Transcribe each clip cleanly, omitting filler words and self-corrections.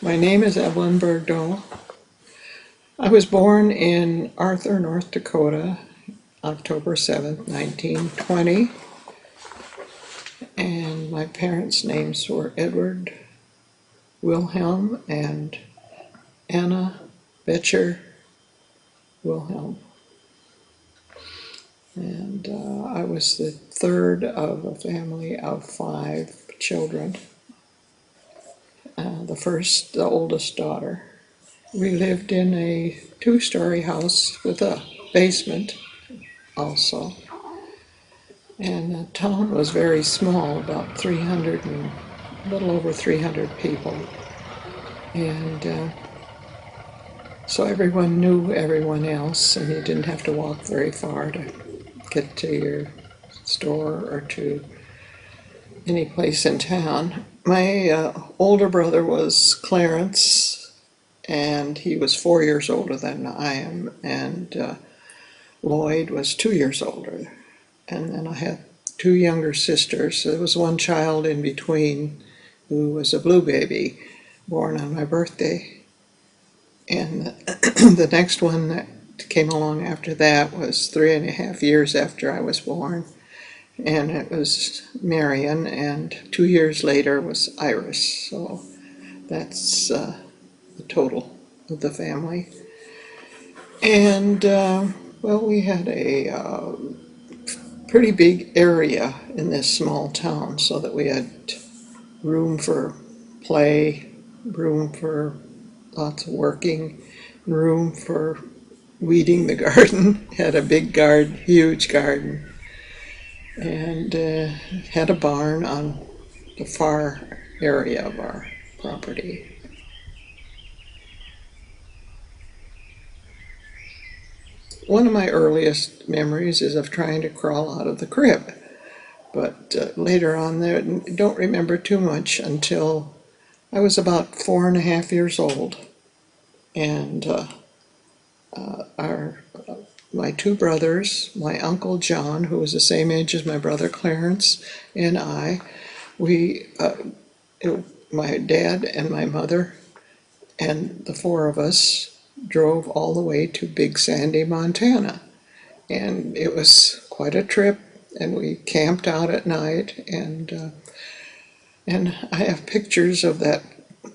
My name is Evelyn Bergdahl. I was born in Arthur, North Dakota, October 7th, 1920, and my parents' names were Edward Wilhelm and Anna Betcher Wilhelm. And I was the third of a family of 5 children. The oldest daughter. We lived in a 2-story house with a basement also. And the town was very small, about a little over 300 people. And so everyone knew everyone else, and you didn't have to walk very far to get to your store or to any place in town. My older brother was Clarence, and he was 4 years older than I am, and Lloyd was 2 years older. And then I had 2 younger sisters. There was one child in between who was a blue baby, born on my birthday. And the next one that came along after that was 3.5 years after I was born. And it was Marion, and 2 years later was Iris. So that's the total of the family. And well, we had a pretty big area in this small town, so that we had room for play, room for lots of working, room for weeding the garden. Had a big garden, huge garden, and had a barn on the far area of our property. One of my earliest memories is of trying to crawl out of the crib, but later on there, I don't remember too much until I was about 4.5 years old, and my 2 brothers, my Uncle John, who was the same age as my brother Clarence, and my dad and my mother and the 4 of us drove all the way to Big Sandy, Montana. And it was quite a trip, and we camped out at night, and I have pictures of that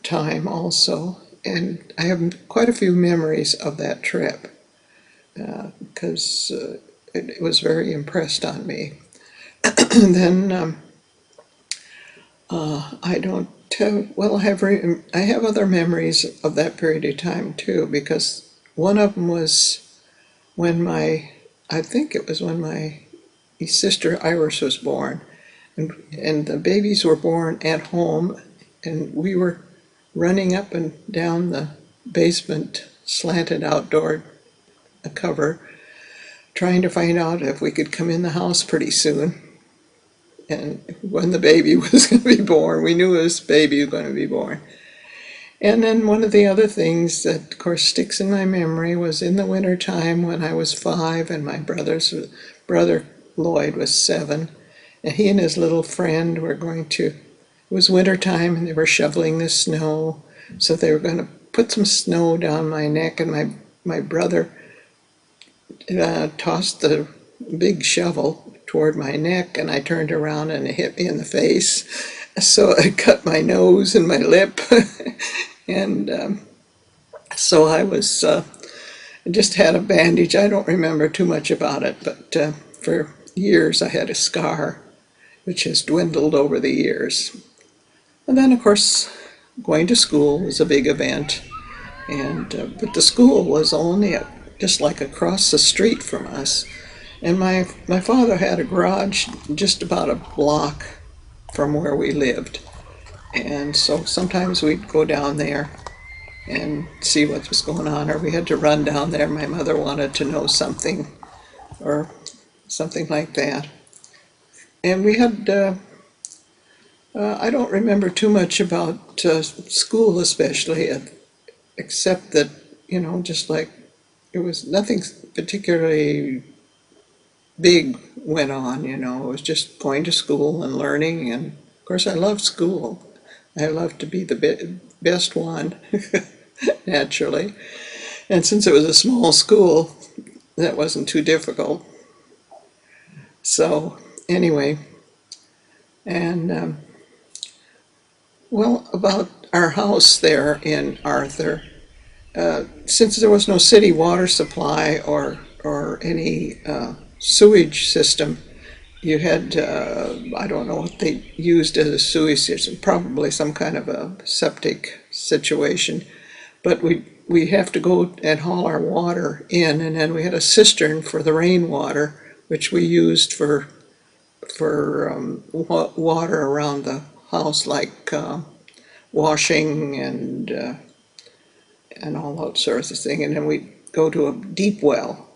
time also, and I have quite a few memories of that trip, because it was very impressed on me. And then I don't well, I have other memories of that period of time too, because one of them was I think it was when my sister Iris was born, and the babies were born at home, and we were running up and down the basement slanted outdoor cover, trying to find out if we could come in the house pretty soon. And when the baby was going to be born, we knew this baby was going to be born. And then one of the other things that, of course, sticks in my memory was in the winter time when I was 5 and my brother Lloyd was 7, and he and his little friend were it was winter time, and they were shoveling the snow, so they were going to put some snow down my neck, and my brother tossed the big shovel toward my neck, and I turned around and it hit me in the face. So I cut my nose and my lip, and so I was just had a bandage. I don't remember too much about it, but for years I had a scar, which has dwindled over the years. And then, of course, going to school was a big event, and but the school was only just like across the street from us. And my father had a garage just about a block from where we lived. And so sometimes we'd go down there and see what was going on, or we had to run down there. My mother wanted to know something, or something like that. And we had, I don't remember too much about school especially, except that, just like it was nothing particularly big went on, it was just going to school and learning. And of course I loved school. I loved to be best one, naturally. And since it was a small school, that wasn't too difficult. So anyway, and well, about our house there in Arthur, since there was no city water supply or any sewage system, you had I don't know what they used as a sewage system, probably some kind of a septic situation. But we have to go and haul our water in, and then we had a cistern for the rainwater, which we used for water around the house, like washing and all that sorts of thing. And then we'd go to a deep well,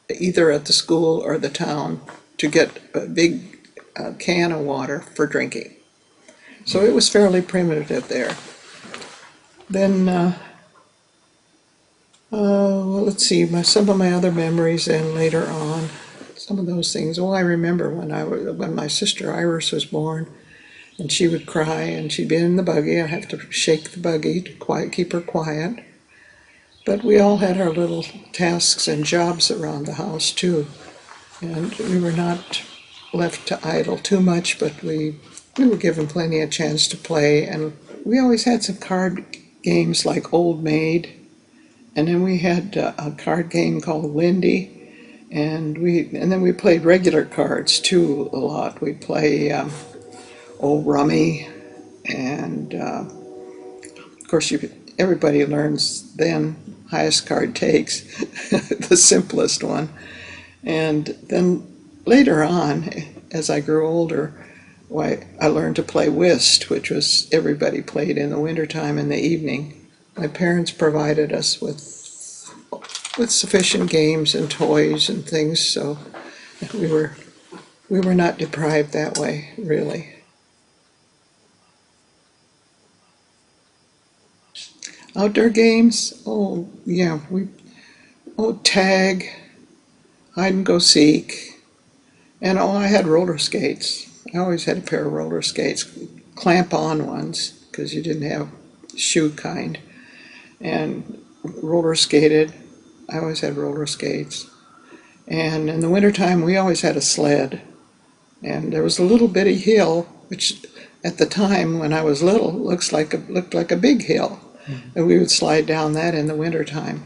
either at the school or the town, to get a big can of water for drinking. So it was fairly primitive there. Then, well, let's see, some of my other memories then later on, some of those things. Oh, I remember when my sister Iris was born, and she would cry, and she'd be in the buggy. I'd have to shake the buggy to keep her quiet. But we all had our little tasks and jobs around the house too, and we were not left to idle too much, but we were given plenty of chance to play, and we always had some card games like Old Maid, and then we had a card game called Lindy, and then we played regular cards too a lot. We'd play Old Rummy, and of course everybody learns then highest card takes, the simplest one. And then later on, as I grew older, I learned to play whist, which was everybody played in the wintertime in the evening. My parents provided us with sufficient games and toys and things, so we were not deprived that way, really. Outdoor games, oh yeah, tag, hide and go seek, and I had roller skates. I always had a pair of roller skates, clamp-on ones, because you didn't have shoe kind, and roller skated. I always had roller skates. And in the wintertime, we always had a sled, and there was a little bitty hill, which at the time when I was little looked like a big hill. And we would slide down that in the wintertime.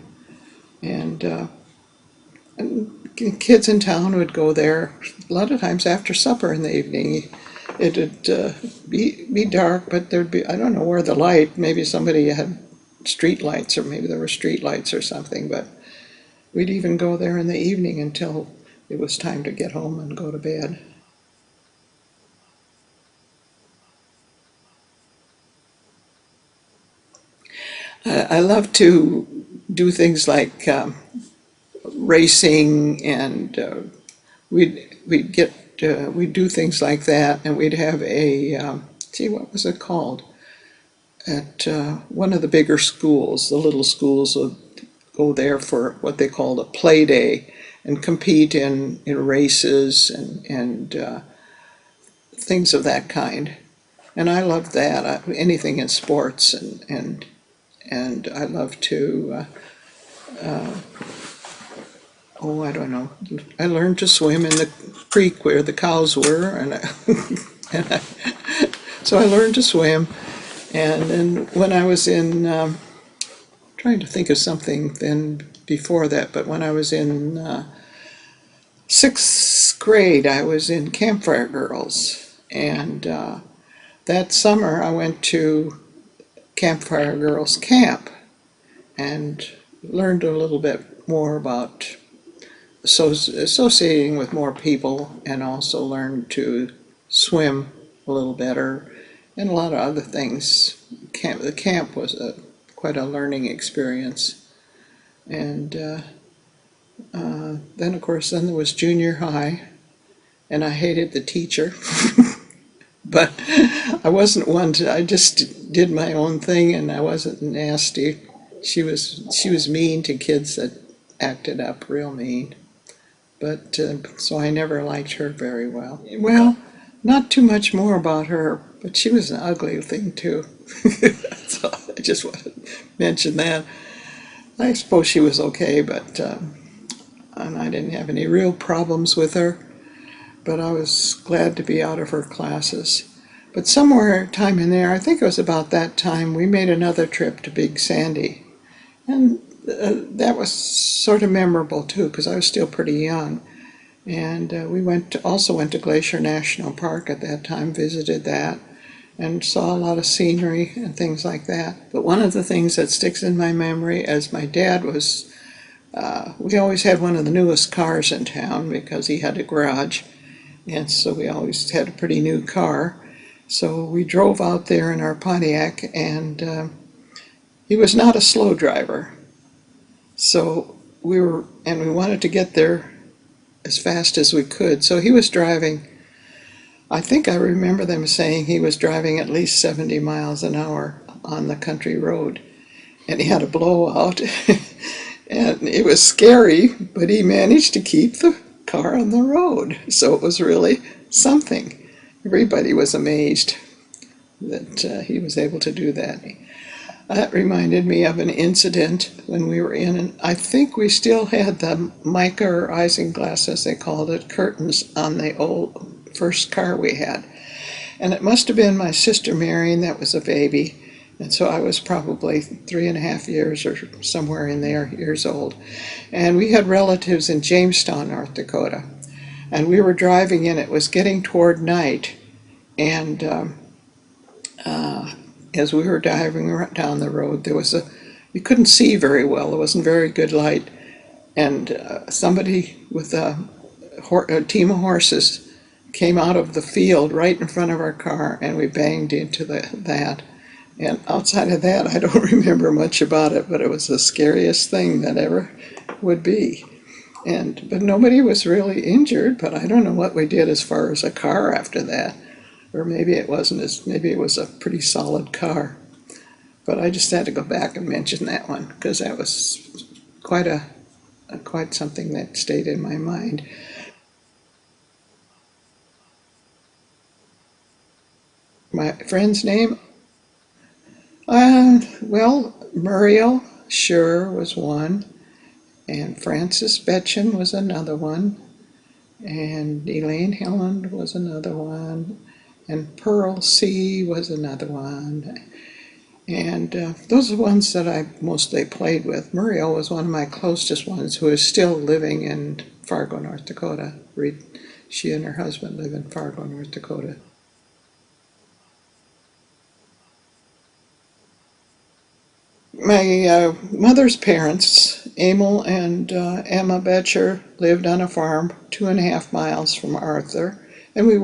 And kids in town would go there a lot of times after supper in the evening. It would be dark, but there'd be, I don't know where the light, maybe somebody had street lights, or maybe there were street lights or something, but we'd even go there in the evening until it was time to get home and go to bed. I love to do things like racing, and we'd do things like that, and we'd have what was it called? At one of the bigger schools, the little schools would go there for what they called a play day and compete in races and things of that kind. And I loved that. Anything in sports, and I love to, I don't know. I learned to swim in the creek where the cows were, so I learned to swim. And then when I was in, trying to think of something then before that, but when I was in sixth grade, I was in Campfire Girls, and that summer I went to Campfire Girls Camp and learned a little bit more about associating with more people, and also learned to swim a little better and a lot of other things. The camp was quite a learning experience. And then of course there was junior high, and I hated the teacher. But I wasn't one I just did my own thing, and I wasn't nasty. She was mean to kids that acted up real mean. But so I never liked her very well. Well, not too much more about her, but she was an ugly thing too. So I just want to mention that. I suppose she was okay, but and I didn't have any real problems with her, but I was glad to be out of her classes. But somewhere time in there, I think it was about that time, we made another trip to Big Sandy. And that was sort of memorable too, because I was still pretty young. And we also went to Glacier National Park at that time, visited that, and saw a lot of scenery and things like that. But one of the things that sticks in my memory, as my dad was, we always had one of the newest cars in town because he had a garage, and so we always had a pretty new car. So we drove out there in our Pontiac, and he was not a slow driver. So we wanted to get there as fast as we could. So he was driving, I think I remember them saying he was driving at least 70 miles an hour on the country road. And he had a blowout. And it was scary, but he managed to keep the car on the road. So it was really something. Everybody was amazed that he was able to do that. That reminded me of an incident when we were in, and I think we still had the mica or isinglass, as they called it, curtains on the old first car we had. And it must have been my sister Marion that was a baby, and so I was probably 3.5 years or somewhere in there, years old. And we had relatives in Jamestown, North Dakota. And we were driving in, it was getting toward night, and as we were driving down the road, you couldn't see very well. There wasn't very good light, and somebody with a team of horses came out of the field right in front of our car, and we banged into that. And outside of that, I don't remember much about it, but it was the scariest thing that ever would be. But nobody was really injured, but I don't know what we did as far as a car after that. Or maybe it wasn't, maybe it was a pretty solid car. But I just had to go back and mention that one, because that was quite something that stayed in my mind. My friend's name? Well, Muriel Sure was one, and Frances Betchen was another one, and Elaine Hilland was another one, and Pearl C. was another one. And those are the ones that I mostly played with. Muriel was one of my closest ones, who is still living in Fargo, North Dakota. She and her husband live in Fargo, North Dakota. My mother's parents, Emil and Emma Betcher, lived on a farm 2.5 miles from Arthur, and we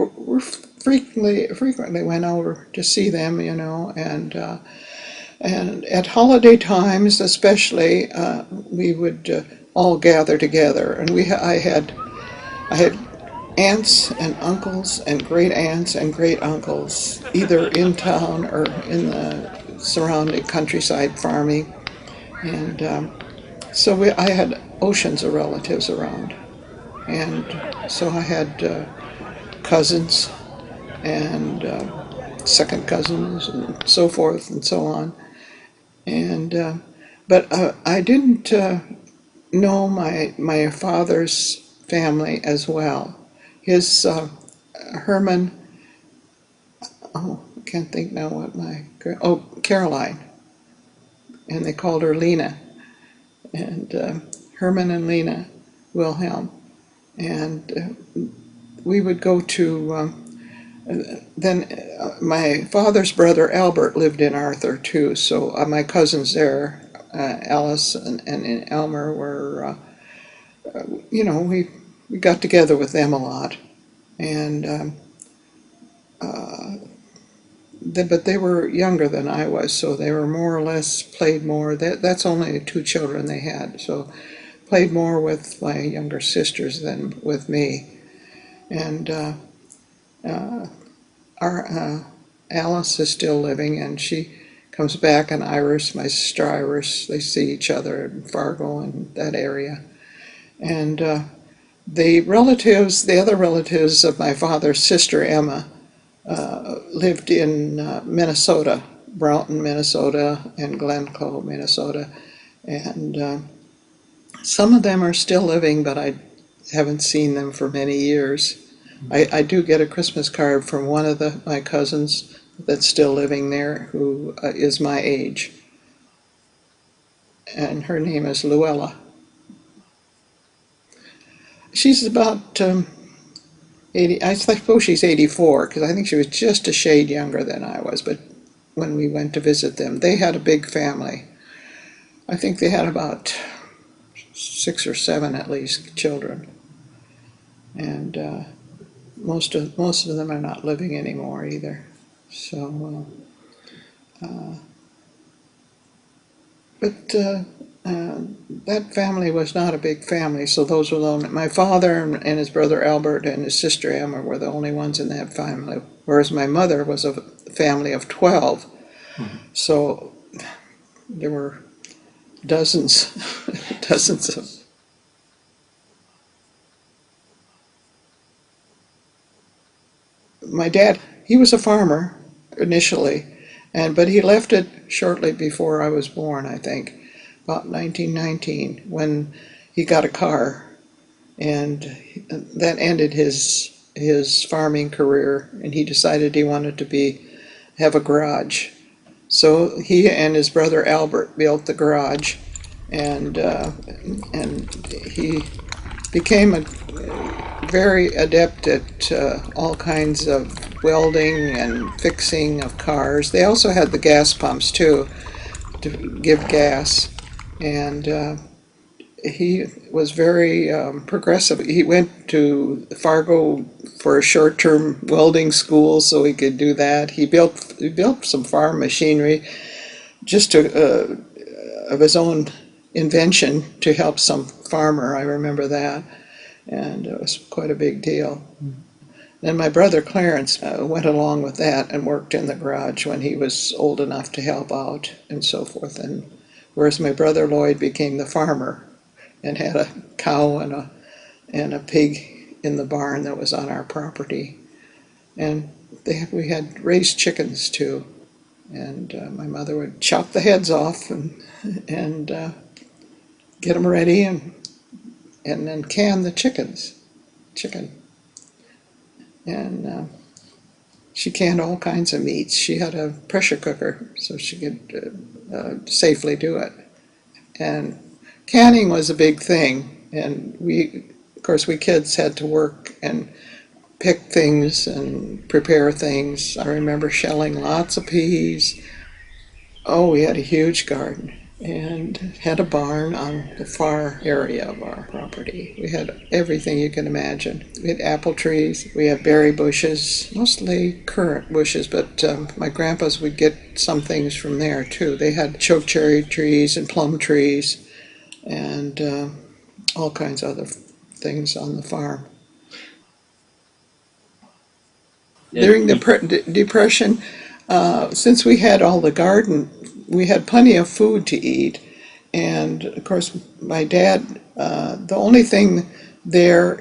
frequently went over to see them, and at holiday times especially, we would all gather together, and I had aunts and uncles and great aunts and great uncles, either in town or in the surrounding countryside farming, and so I had oceans of relatives around, and so I had cousins and second cousins and so forth and so on, and but I didn't know my father's family as well. His Herman, I can't think now what Caroline, and they called her Lena, and Herman and Lena Wilhelm, and we would go to, then my father's brother Albert lived in Arthur too, so my cousins there, Alice and Elmer were, we got together with them a lot, and but they were younger than I was, so they were more or less played more. That's only 2 children they had, so played more with my younger sisters than with me. And our Alice is still living, and she comes back, and Iris, my sister Iris, they see each other in Fargo and that area. And the other relatives of my father's sister Emma, lived in Minnesota, Broughton, Minnesota, and Glencoe, Minnesota. And some of them are still living, but I haven't seen them for many years. I do get a Christmas card from one of my cousins that's still living there, who is my age. And her name is Luella. She's about 80, I suppose she's 84, because I think she was just a shade younger than I was, but when we went to visit them, they had a big family. I think they had about 6 or 7 at least children. And most of them are not living anymore either. So, but that family was not a big family, so those were the only, my father and his brother Albert and his sister Emma were the only ones in that family, whereas my mother was a family of 12. Mm-hmm. So there were dozens, dozens of. My dad, he was a farmer initially, but he left it shortly before I was born, I think, about 1919, when he got a car, and that ended his farming career, and he decided he wanted to have a garage. So he and his brother Albert built the garage, and he became a very adept at all kinds of welding and fixing of cars. They also had the gas pumps too, to give gas, and he was very progressive. He went to Fargo for a short-term welding school so he could do that. He built some farm machinery just of his own invention to help some farmer. I remember that, and it was quite a big deal. Then my brother Clarence went along with that and worked in the garage when he was old enough to help out and so forth. And whereas my brother Lloyd became the farmer and had a cow and a pig in the barn that was on our property. And we had raised chickens too. And my mother would chop the heads off and get them ready and then can the chicken. And she canned all kinds of meats. She had a pressure cooker so she could safely do it. And canning was a big thing, and of course, we kids had to work and pick things and prepare things. I remember shelling lots of peas. Oh, we had a huge garden and had a barn on the far area of our property. We had everything you can imagine. We had apple trees, we had berry bushes, mostly currant bushes, but my grandpa's would get some things from there too. They had chokecherry trees and plum trees and all kinds of other things on the farm. During the Depression, since we had all the garden, we had plenty of food to eat. And of course, my dad, the only thing there,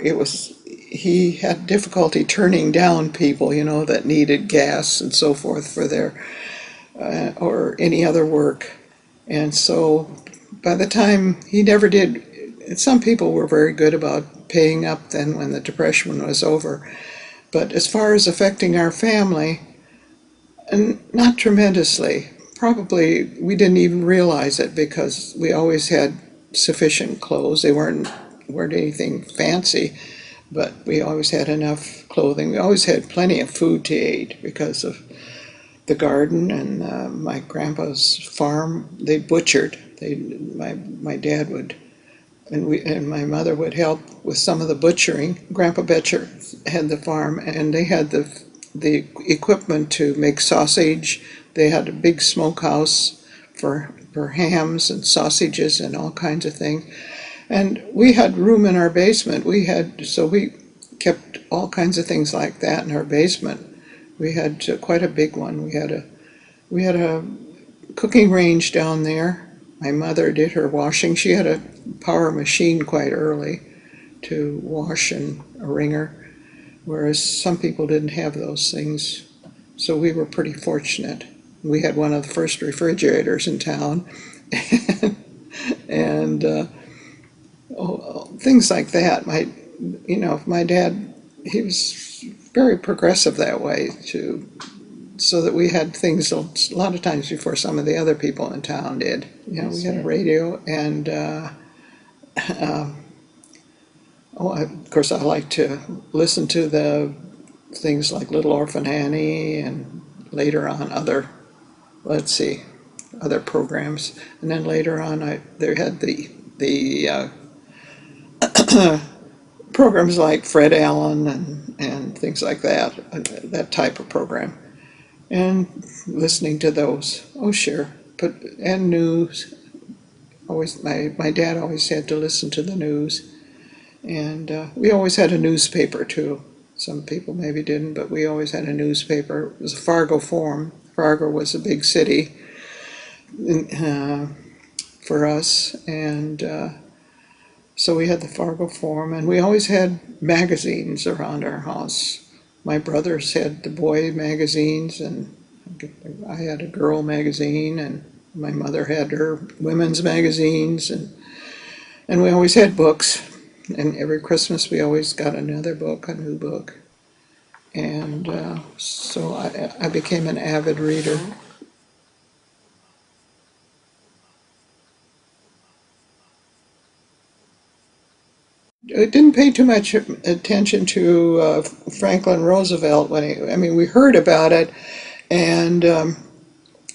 he had difficulty turning down people, that needed gas and so forth for their, or any other work. And so by the time he never did, some people were very good about paying up then when the Depression was over. But as far as affecting our family, and not tremendously. Probably we didn't even realize it because we always had sufficient clothes. They weren't anything fancy, but we always had enough clothing. We always had plenty of food to eat because of the garden and my grandpa's farm. They butchered. My dad would, and my mother would help with some of the butchering. Grandpa Betcher had the farm, and they had the equipment to make sausage. They had a big smokehouse for hams and sausages and all kinds of things. And we had room in our basement. So we kept all kinds of things like that in our basement. We had quite a big one. We had a cooking range down there. My mother did her washing. She had a power machine quite early to wash and a wringer, whereas some people didn't have those things. So we were pretty fortunate. We had one of the first refrigerators in town, and things like that. My dad, he was very progressive that way too, so that we had things a lot of times before some of the other people in town did. We had a radio, and of course, I like to listen to the things like Little Orphan Annie, and later on let's see, other programs. And then later on, they had the programs like Fred Allen and things like that type of program. And listening to those, oh sure, and news. Always, my dad always had to listen to the news, and we always had a newspaper too. Some people maybe didn't, but we always had a newspaper. It was a Fargo Forum. Fargo was a big city for us, and so we had the Fargo Forum, and we always had magazines around our house. My brothers had the boy magazines, and I had a girl magazine, and my mother had her women's magazines, and we always had books. And every Christmas we always got another book, a new book. And so I became an avid reader. I didn't pay too much attention to Franklin Roosevelt we heard about it, and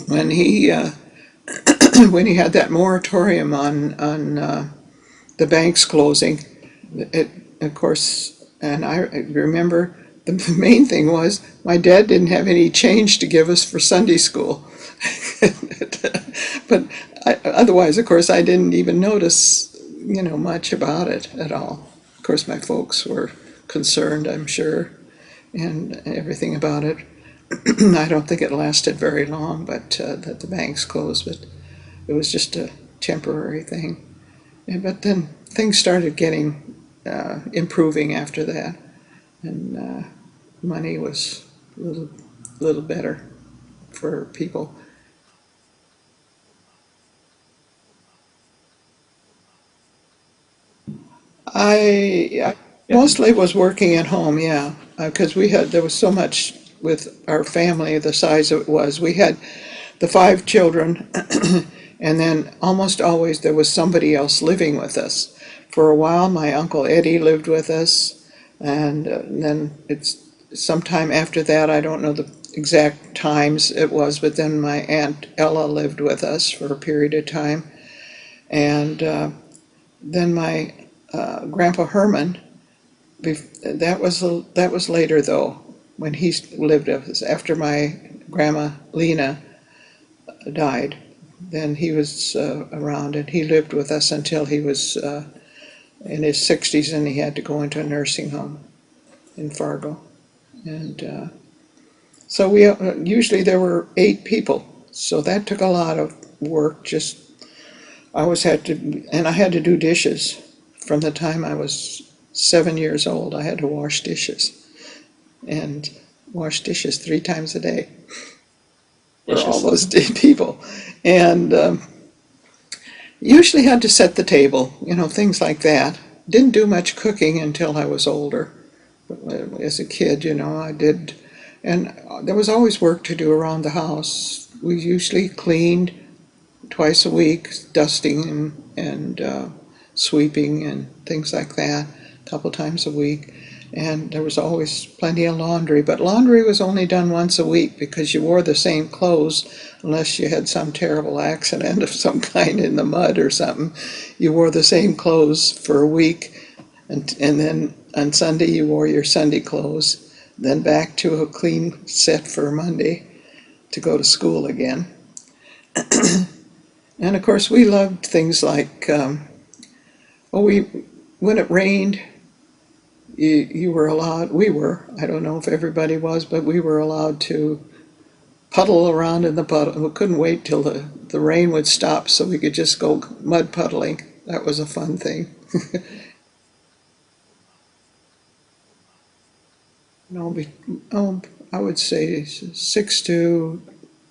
when he when he had that moratorium on the banks closing, it, of course, and I remember the main thing was my dad didn't have any change to give us for Sunday school. But otherwise, of course, I didn't even notice, much about it at all. Of course, my folks were concerned, I'm sure, and everything about it. I don't think it lasted very long, but that the banks closed, but it was just a temporary thing. But then things started getting improving after that, and money was a little better for people. I mostly was working at home, yeah, because there was so much with our family, the size it was. We had the 5 children, and then almost always there was somebody else living with us. For a while, my Uncle Eddie lived with us, and then it's sometime after that, I don't know the exact times it was, but then my Aunt Ella lived with us for a period of time, and then my Grandpa Herman. That was later though, when he lived with us after my Grandma Lena died. Then he was around, and he lived with us until he was in his 60s, and he had to go into a nursing home in Fargo. And so we usually there were 8 people, so that took a lot of work. I always had to, and I had to do dishes from the time I was 7 years old. I had to wash dishes, and wash dishes 3 times a day for all those people, and usually had to set the table, things like that. Didn't do much cooking until I was older. As a kid, I did, and there was always work to do around the house. We usually cleaned twice a week, dusting and sweeping and things like that, a couple times a week. And there was always plenty of laundry, but laundry was only done once a week because you wore the same clothes unless you had some terrible accident of some kind in the mud or something. You wore the same clothes for a week, and then on Sunday you wore your Sunday clothes, then back to a clean set for Monday to go to school again. And of course we loved things like, when it rained, you were allowed, I don't know if everybody was, but we were allowed to puddle around in the puddle. We couldn't wait till the rain would stop so we could just go mud puddling. That was a fun thing. No, I would say 6 to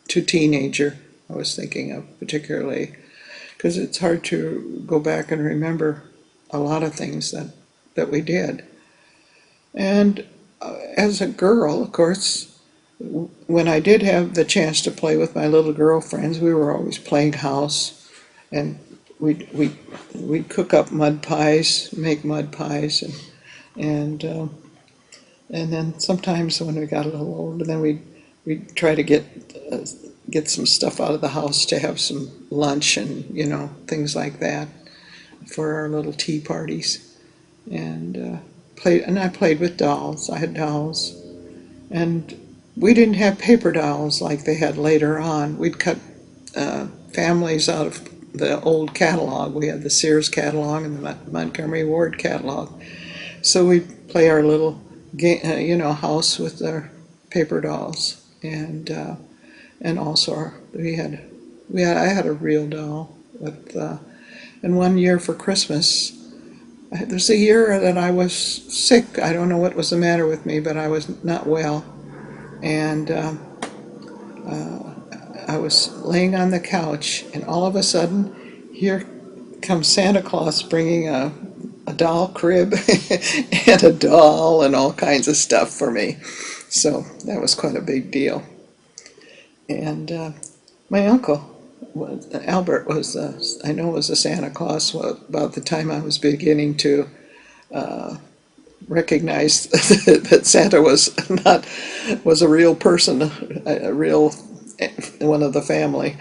to teenager, I was thinking of particularly, because it's hard to go back and remember a lot of things that we did. And as a girl, of course, when I did have the chance to play with my little girlfriends, we were always playing house, and we'd cook up mud pies, make mud pies, and then sometimes when we got a little older, then we'd try to get some stuff out of the house to have some lunch and things like that for our little tea parties, and I played with dolls. I had dolls, and we didn't have paper dolls like they had later on. We'd cut families out of the old catalog. We had the Sears catalog and the Montgomery Ward catalog, so we'd play our little game, house with our paper dolls, and also I had a real doll with. And one year for Christmas, there's a year that I was sick. I don't know what was the matter with me, but I was not well, and I was laying on the couch, and all of a sudden, here comes Santa Claus bringing a doll crib and a doll and all kinds of stuff for me. So that was quite a big deal. And my uncle, Albert, was was a Santa Claus about the time I was beginning to recognize that Santa was a real person, a real one of the family,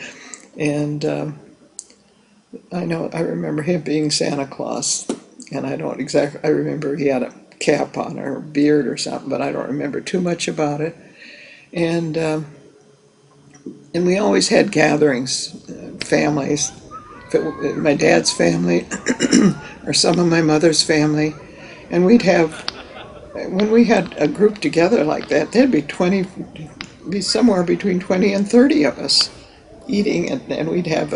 and I remember him being Santa Claus, and I remember he had a cap on or a beard or something, but I don't remember too much about it, and we always had gatherings, families, my dad's family or some of my mother's family, and when we had a group together like that, there'd be somewhere between 20 and 30 of us eating, and we'd have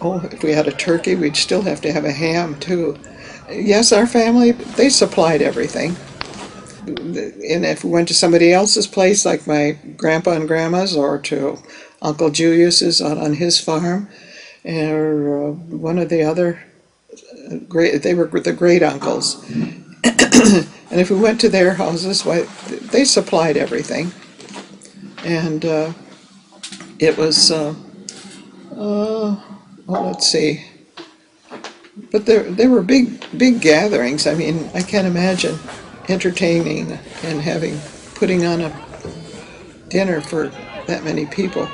if we had a turkey, we'd still have to have a ham too. Yes, our family, they supplied everything. And if we went to somebody else's place, like my grandpa and grandma's, or to Uncle Julius's out on his farm, or one of the other they were the great uncles. And if we went to their houses, they supplied everything. And it was, let's see. But there were big gatherings. I mean, I can't imagine entertaining and putting on a dinner for that many people,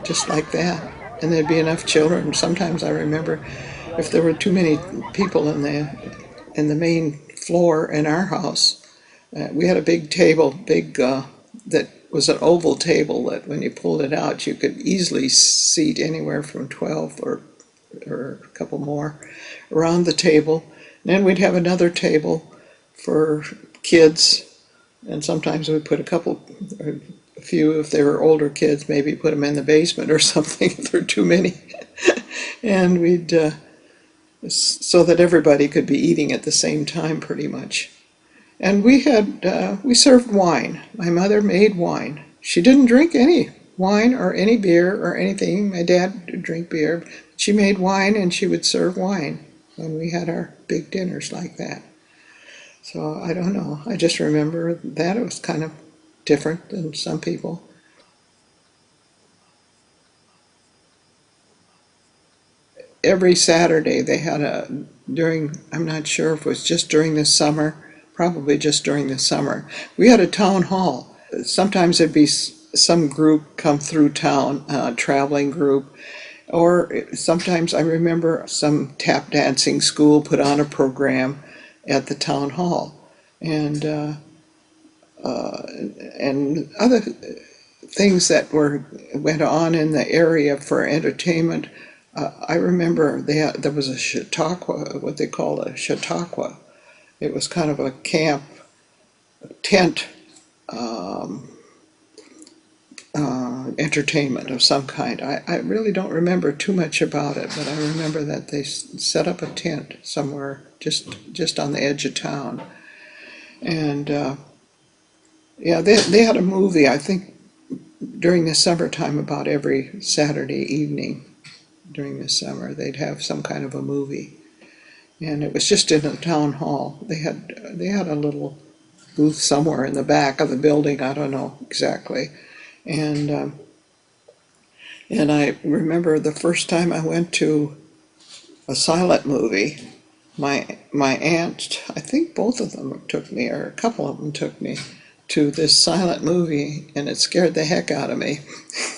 just like that. And there'd be enough children. Sometimes I remember if there were too many people in the main floor in our house, we had a big table, that was an oval table that when you pulled it out, you could easily seat anywhere from 12 or a couple more around the table. And then we'd have another table for kids, and sometimes we'd put a few, if they were older kids, maybe put them in the basement or something if there were too many. And we'd, so that everybody could be eating at the same time pretty much. And we served wine. My mother made wine. She didn't drink any wine or any beer or anything. My dad did drink beer. She made wine, and she would serve wine when we had our big dinners like that. So I don't know. I just remember that it was kind of different than some people. Every Saturday they had I'm not sure if it was just during the summer, probably just during the summer, we had a town hall. Sometimes there'd be some group come through town, a traveling group, or sometimes I remember some tap dancing school put on a program at the town hall, and other things that went on in the area for entertainment. I remember there was a chautauqua, what they called a chautauqua. It was kind of a camp, tent entertainment of some kind. I really don't remember too much about it, but I remember that they set up a tent somewhere just on the edge of town. And they had a movie, I think during the summertime, about every Saturday evening during the summer, they'd have some kind of a movie. And it was just in the town hall. They had a little booth somewhere in the back of the building. I don't know exactly. And and I remember the first time I went to a silent movie. My aunt, I think both of them took me, or a couple of them took me to this silent movie, and it scared the heck out of me.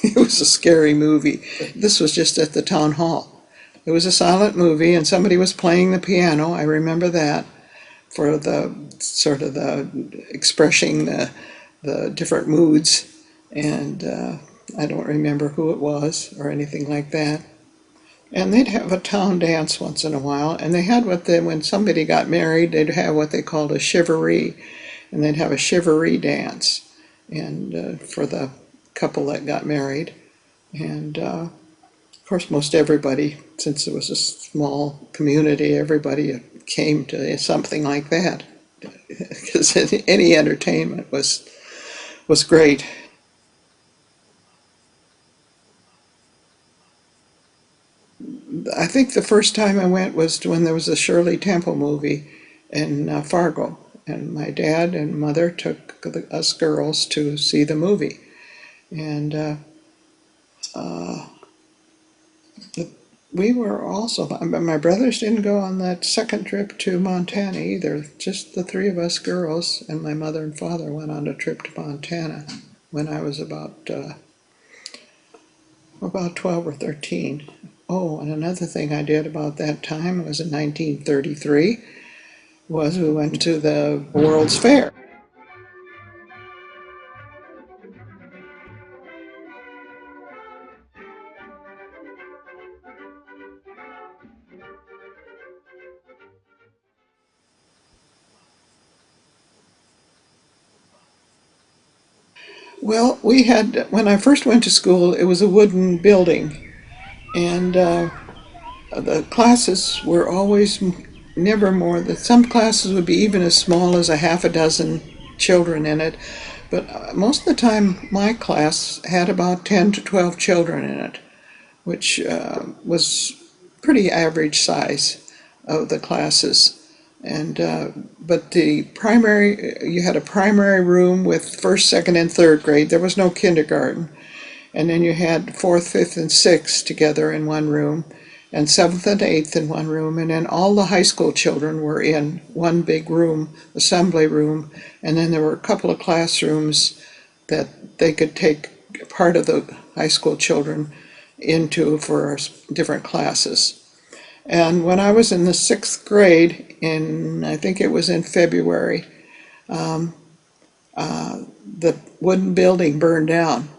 It was a scary movie. This was just at the town hall. It was a silent movie, and somebody was playing the piano. I remember that, for the sort of the expressing the different moods, and I don't remember who it was or anything like that. And they'd have a town dance once in a while, and they had when somebody got married, they'd have what they called a chivalry, and they'd have a chivalry dance, and for the couple that got married. And of course, most everybody, since it was a small community, everybody came to something like that, because any entertainment was great. I think the first time I went was to when there was a Shirley Temple movie in Fargo, and my dad and mother took us girls to see the movie. And uh, we were also, my brothers didn't go on that second trip to Montana either. Just the three of us girls, and my mother and father went on a trip to Montana when I was about 12 or 13. Oh, and another thing I did about that time was in 1933, was we went to the World's Fair. Well, when I first went to school, it was a wooden building, and the classes were always never more than, some classes would be even as small as a half a dozen children in it, but most of the time my class had about 10 to 12 children in it, which was pretty average size of the classes. And but you had a primary room with first, second, and third grade. There was no kindergarten. And then you had fourth, fifth, and sixth together in one room, and seventh and eighth in one room, and then all the high school children were in one big room, assembly room, and then there were a couple of classrooms that they could take part of the high school children into for different classes. And when I was in the sixth grade, I think it was in February, the wooden building burned down.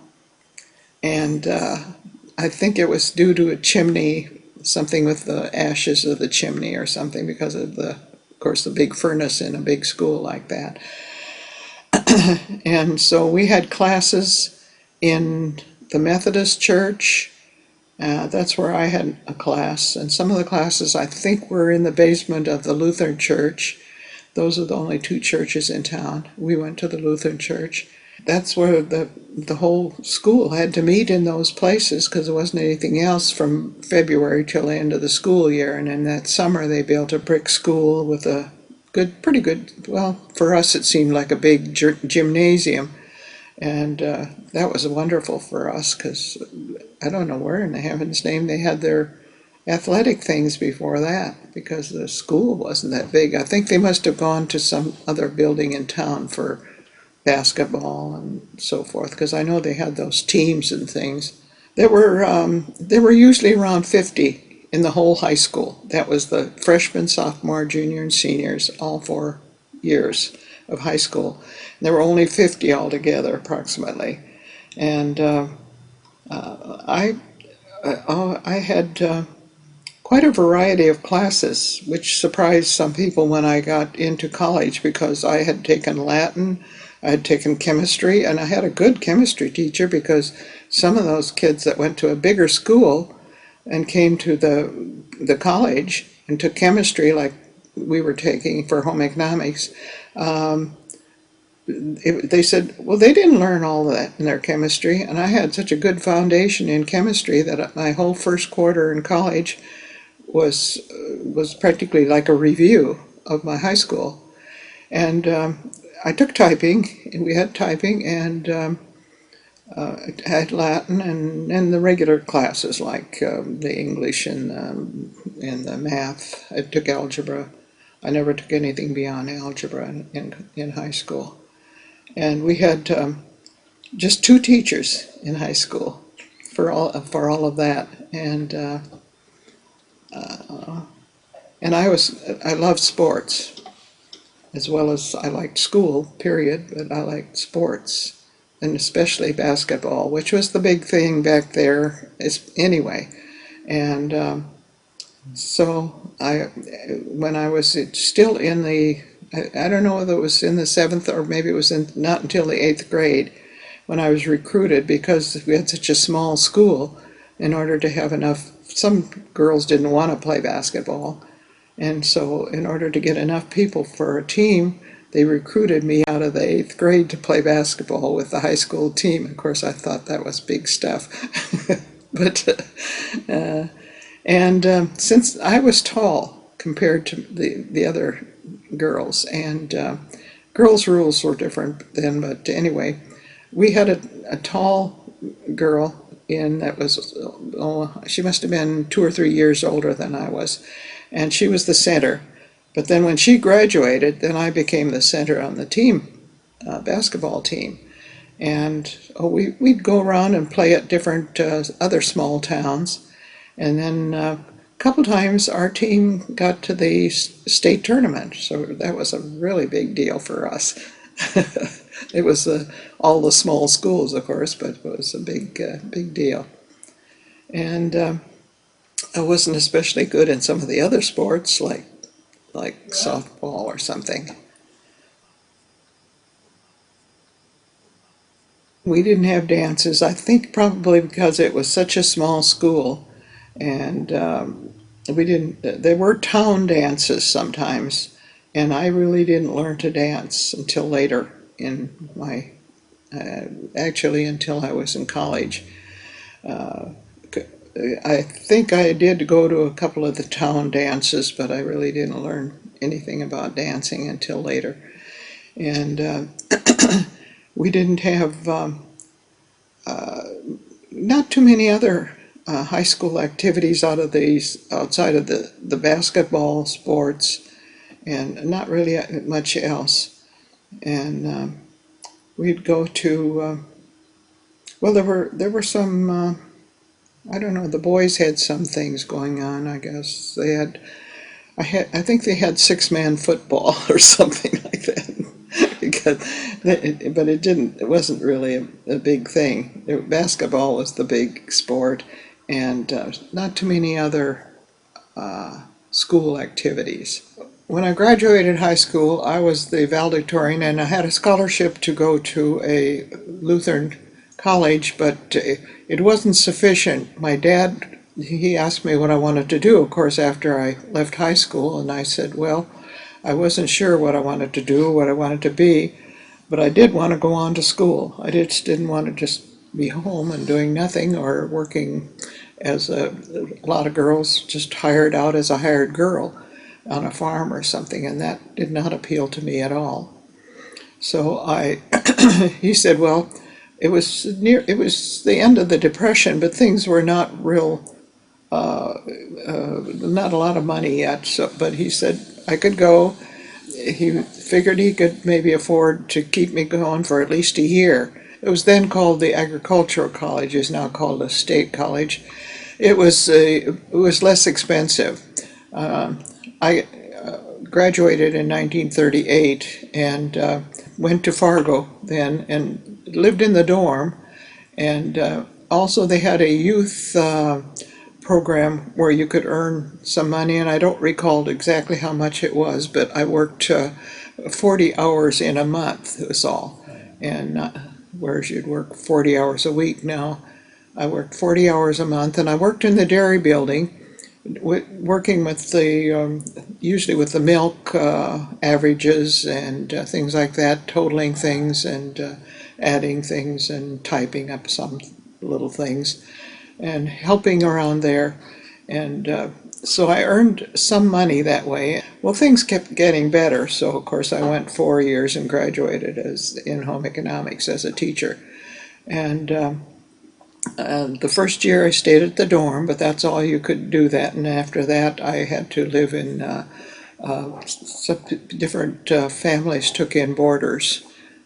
And I think it was due to a chimney, something with the ashes of the chimney or something, because of course, the big furnace in a big school like that. And so we had classes in the Methodist church. That's where I had a class, and some of the classes I think were in the basement of the Lutheran church. Those are the only two churches in town. We went to the Lutheran church. That's where the whole school had to meet, in those places, because there wasn't anything else from February till the end of the school year. And in that summer they built a brick school with a pretty good, well, for us it seemed like a big gymnasium. And that was wonderful for us, because I don't know where in the heaven's name they had their athletic things before that, because the school wasn't that big. I think they must have gone to some other building in town for basketball and so forth, because I know they had those teams and things. There were usually around 50 in the whole high school. That was the freshman, sophomore, junior, and seniors, all 4 years of high school. There were only 50 altogether, approximately. And I had quite a variety of classes, which surprised some people when I got into college, because I had taken Latin, I had taken chemistry, and I had a good chemistry teacher, because some of those kids that went to a bigger school and came to the college and took chemistry like we were taking for home economics, they said, well, they didn't learn all of that in their chemistry, and I had such a good foundation in chemistry that my whole first quarter in college was practically like a review of my high school. And I took typing, and we had typing, and had Latin, and the regular classes like the English and the math. I took algebra. I never took anything beyond algebra in high school. And we had just two teachers in high school for all of that, and I loved sports as well as I liked school, period, but I liked sports, and especially basketball, which was the big thing back there anyway. And so when I was still in I don't know whether it was in the seventh or maybe it was not until the eighth grade when I was recruited, because we had such a small school. In order to have enough, some girls didn't want to play basketball, and so in order to get enough people for a team, they recruited me out of the eighth grade to play basketball with the high school team. Of course, I thought that was big stuff. But since I was tall compared to the other girls, and girls' rules were different then, but anyway, we had a tall girl that was, she must have been 2 or 3 years older than I was, and she was the center. But then when she graduated, then I became the center on the team, basketball team. And we'd go around and play at different other small towns. And then a couple times our team got to the state tournament, so that was a really big deal for us. It was all the small schools, of course, but it was a big deal. And I wasn't especially good in some of the other sports, like softball or something. We didn't have dances, I think probably because it was such a small school, and we didn't. There were town dances sometimes, and I really didn't learn to dance until later in my, actually until I was in college. I think I did go to a couple of the town dances, but I really didn't learn anything about dancing until later. And we didn't have not too many other high school activities outside of the basketball sports, and not really much else. And we'd go to well, there were some. I don't know. The boys had some things going on. I guess they had. I think they had 6-man football or something like that. But it didn't. It wasn't really a big thing. Basketball was the big sport, and not too many other school activities. When I graduated high school, I was the valedictorian, and I had a scholarship to go to a Lutheran college, but it wasn't sufficient. My dad, he asked me what I wanted to do, of course, after I left high school, and I said, well, I wasn't sure what I wanted to do, what I wanted to be, but I did want to go on to school. I just didn't want to just be home and doing nothing, or working as a lot of girls just hired out as a hired girl on a farm or something, and that did not appeal to me at all. So he said, well, it was the end of the Depression, but things were not not a lot of money yet. So, but he said I could go. He figured he could maybe afford to keep me going for at least a year. It was then called the Agricultural College. It's now called a state college. It was less expensive. I graduated in 1938 and went to Fargo then and lived in the dorm. And also they had a youth program where you could earn some money, and I don't recall exactly how much it was, but I worked 40 hours in a month, it was all. And whereas you'd work 40 hours a week now, I worked 40 hours a month, and I worked in the dairy building, working with the usually with the milk averages and things like that, totaling things and adding things and typing up some little things and helping around there. And so I earned some money that way. Well, things kept getting better, so of course I went 4 years and graduated as in home economics as a teacher. And the first year I stayed at the dorm, but that's all you could do that. And after that, I had to live in some different families took in boarders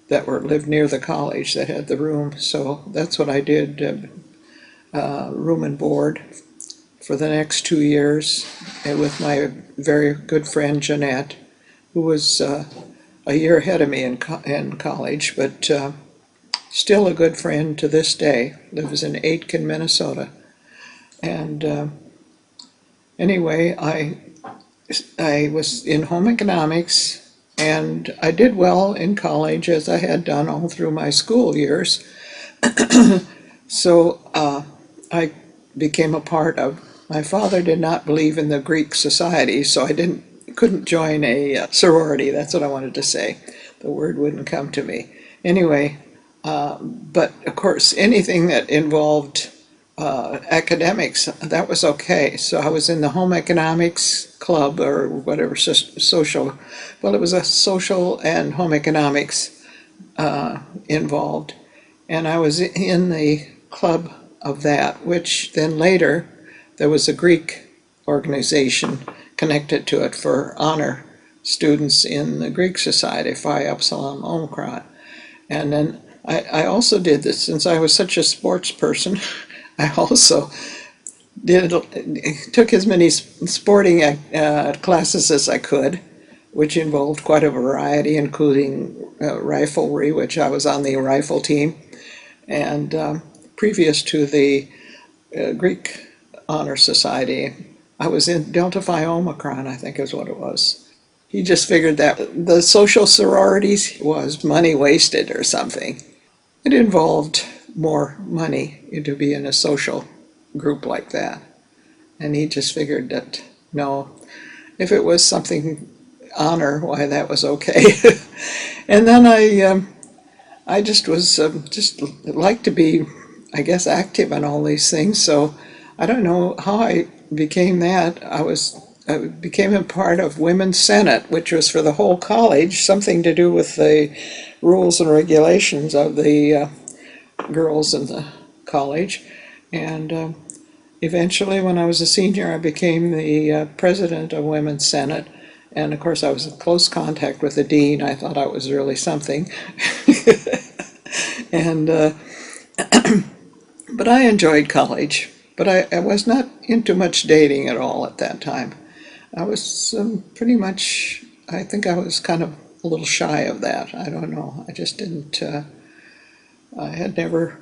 that were lived near the college that had the room. So that's what I did, room and board for the next 2 years, and with my very good friend Jeanette, who was a year ahead of me in college, but still a good friend to this day. Lives in Aitkin, Minnesota. And anyway, I was in home economics, and I did well in college as I had done all through my school years. So I became a part of. My father did not believe in the Greek society, so I couldn't join a sorority. That's what I wanted to say. The word wouldn't come to me. Anyway, but of course, anything that involved academics, that was okay. So I was in the home economics club or whatever, social, well, it was a social and home economics involved. And I was in the club of that, which then later there was a Greek organization connected to it for honor students in the Greek society, Phi Epsilon Omicron. And then I also did this, since I was such a sports person, I also took as many sporting classes as I could, which involved quite a variety, including riflery, which I was on the rifle team. And previous to the Greek Honor Society, I was in Delta Phi Omicron, I think is what it was. He just figured that the social sororities was money wasted or something. It involved more money to be in a social group like that. And he just figured that, no, if it was something honor, why, that was okay. And then I just was just like to be, I guess, active in all these things. So I don't know how I became that. I became a part of Women's Senate, which was for the whole college, something to do with the rules and regulations of the girls in the college. And eventually, when I was a senior, I became the president of Women's Senate. And of course, I was in close contact with the dean. I thought I was really something. And but I enjoyed college. But I was not into much dating at all at that time. I was pretty much, I think I was kind of a little shy of that. I don't know. I just didn't, I had never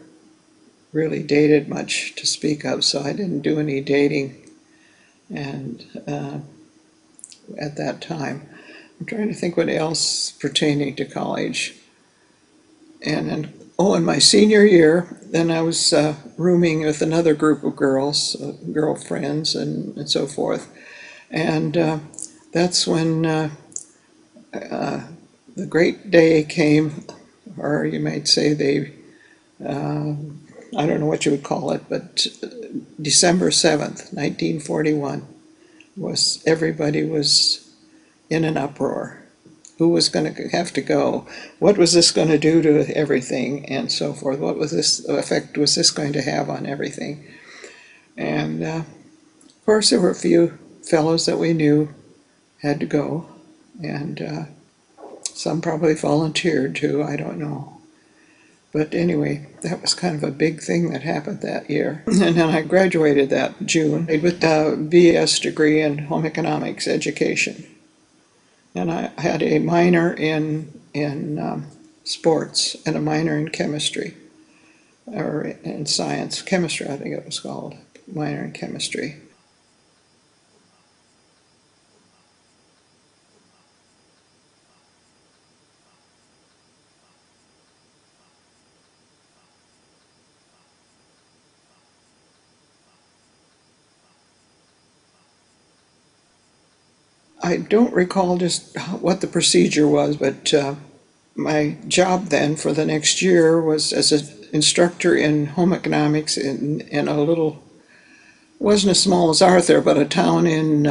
really dated much to speak of, so I didn't do any dating. And at that time, I'm trying to think what else pertaining to college. And then, in my senior year, then I was rooming with another group of girls, girlfriends, and so forth. And that's when the great day came, or you might say I don't know what you would call it, but December 7th, 1941, everybody was in an uproar. Who was going to have to go? What was this going to do to everything, and so forth? What was this effect was this going to have on everything? And of course, there were a few fellows that we knew had to go, and some probably volunteered too, I don't know. But anyway, that was kind of a big thing that happened that year. And then I graduated that June with a BS degree in home economics education. And I had a minor in sports and a minor in chemistry, or in science, chemistry I think it was called, minor in chemistry. I don't recall just what the procedure was, but my job then for the next year was as an instructor in home economics in a little, wasn't as small as Arthur, but a town in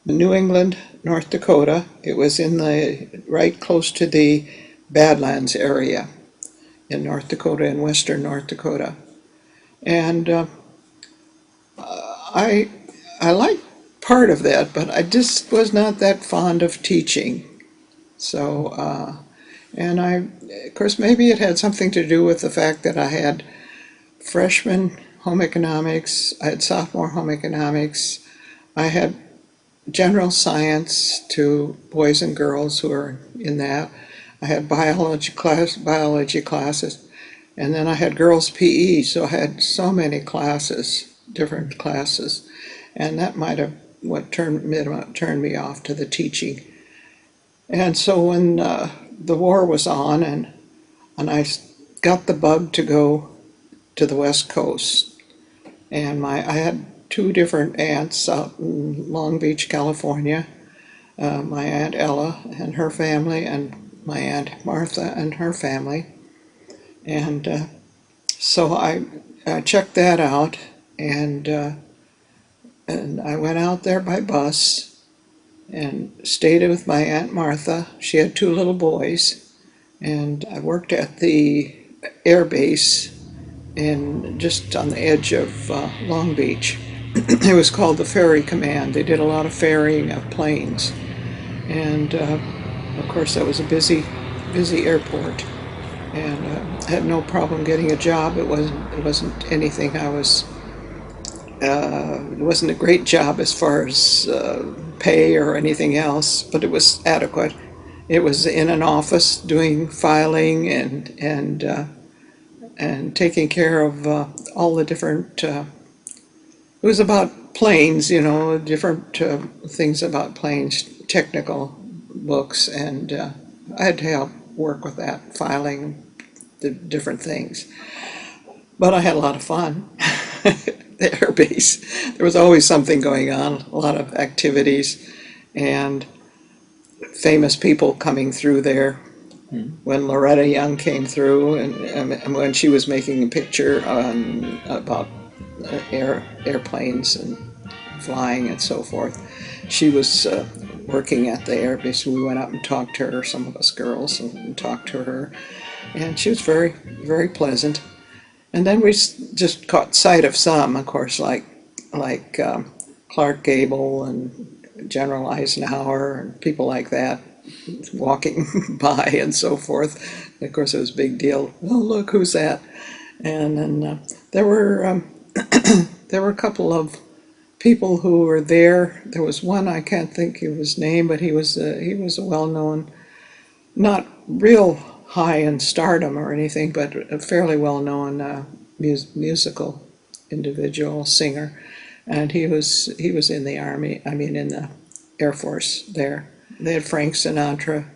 New England, North Dakota. It was in the right close to the Badlands area in North Dakota, in western North Dakota. And I I liked part of that, but I just was not that fond of teaching. So, and of course, maybe it had something to do with the fact that I had freshman home economics, I had sophomore home economics, I had general science to boys and girls who are in that. I had biology classes, and then I had girls' PE, so I had so many classes, different classes, and that might have what turned me off to the teaching. And so when the war was on, and I got the bug to go to the West Coast, and I had two different aunts out in Long Beach, California. My Aunt Ella and her family, and my Aunt Martha and her family. And so I checked that out, and I went out there by bus and stayed with my Aunt Martha. She had two little boys, and I worked at the air base just on the edge of Long Beach. It was called the Ferry Command. They did a lot of ferrying of planes, and of course that was a busy airport, and I had no problem getting a job. It wasn't anything I was. It wasn't a great job as far as pay or anything else, but it was adequate. It was in an office doing filing and taking care of all the different. It was about planes, different things about planes, technical books, and I had to help work with that, filing the different things. But I had a lot of fun. The air base, there was always something going on, a lot of activities, and famous people coming through there. When Loretta Young came through, and when she was making a picture about airplanes and flying and so forth, she was working at the air base. We went up and talked to her, some of us girls, and talked to her, and she was very, very pleasant. And then we just caught sight of some, of course, like Clark Gable and General Eisenhower and people like that walking by and so forth. And of course, it was a big deal. Oh, look, who's that? And then there were there were a couple of people who were there. There was one, I can't think of his name, but he was a well-known, not real high in stardom or anything, but a fairly well-known musical individual, singer, and he was in the Army. I mean, in the Air Force there. They had Frank Sinatra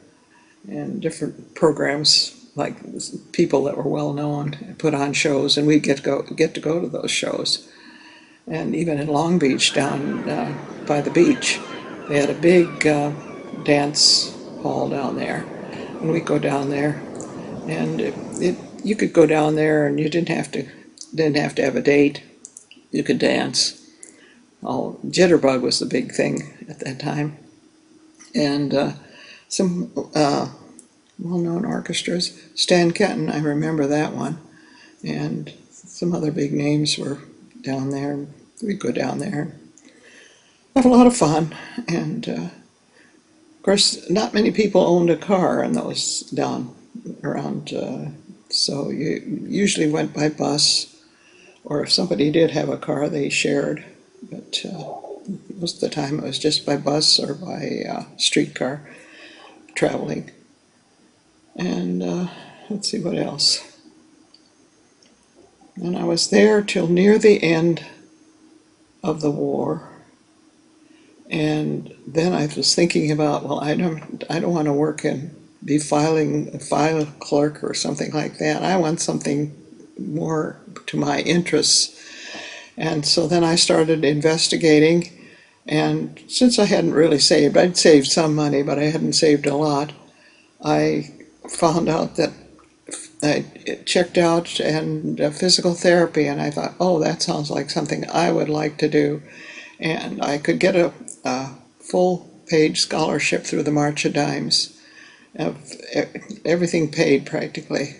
and different programs, like people that were well known put on shows, and we'd get to go to those shows. And even in Long Beach, down by the beach, they had a big dance hall down there, and we'd go down there, and you could go down there, and you didn't have to have a date. You could dance. Jitterbug was the big thing at that time, and some well-known orchestras. Stan Kenton, I remember that one, and some other big names were down there. We'd go down there and have a lot of fun, and of course, not many people owned a car in those down around, so you usually went by bus, or if somebody did have a car, they shared, but most of the time it was just by bus or by streetcar traveling. And let's see what else. And I was there till near the end of the war. And then I was thinking about, well, I don't want to work and be a file clerk or something like that. I want something more to my interests. And so then I started investigating, And since I hadn't really saved, I'd saved some money, but I hadn't saved a lot. I found out that I checked out and physical therapy, and I thought, oh, that sounds like something I would like to do. And I could get a full-page scholarship through the March of Dimes, of everything paid practically.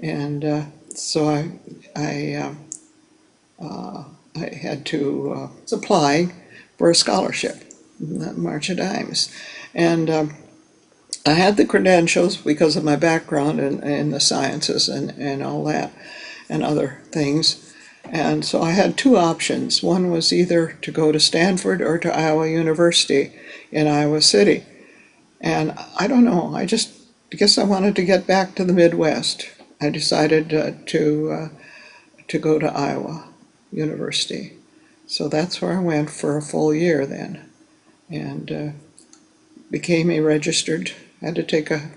And so I, I had to apply for a scholarship, March of Dimes. And I had the credentials because of my background in the sciences and all that and other things. And so I had two options. One was either to go to Stanford or to Iowa University in Iowa City. And I don't know, I guess I wanted to get back to the Midwest. I decided to go to Iowa University. So that's where I went for a full year then, and became a registered, had to take a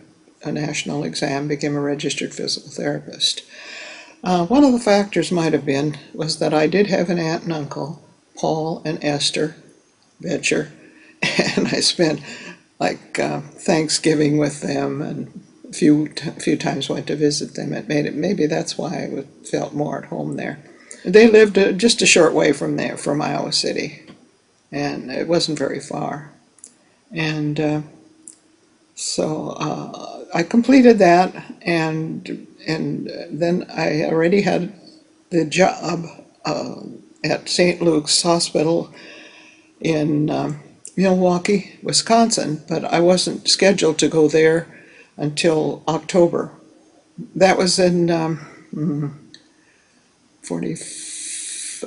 national exam, became a registered physical therapist. One of the factors might have been was that I did have an aunt and uncle, Paul and Esther Betcher, and I spent like Thanksgiving with them, and a few times went to visit them. It made it, maybe that's why I felt more at home there. They lived just a short way from there, from Iowa City, and it wasn't very far. And so I completed that, and then I already had the job at St. Luke's Hospital in Milwaukee, Wisconsin, but I wasn't scheduled to go there until October. That was in 46.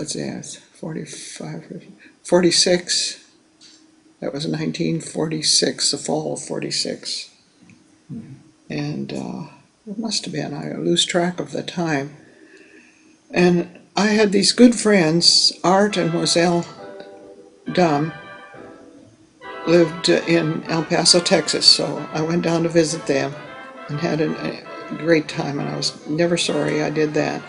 That was 1946, the fall of 46. And it must have been, I lose track of the time. And I had these good friends, Art and Moselle Dum, lived in El Paso, Texas, so I went down to visit them and had a great time, and I was never sorry I did that.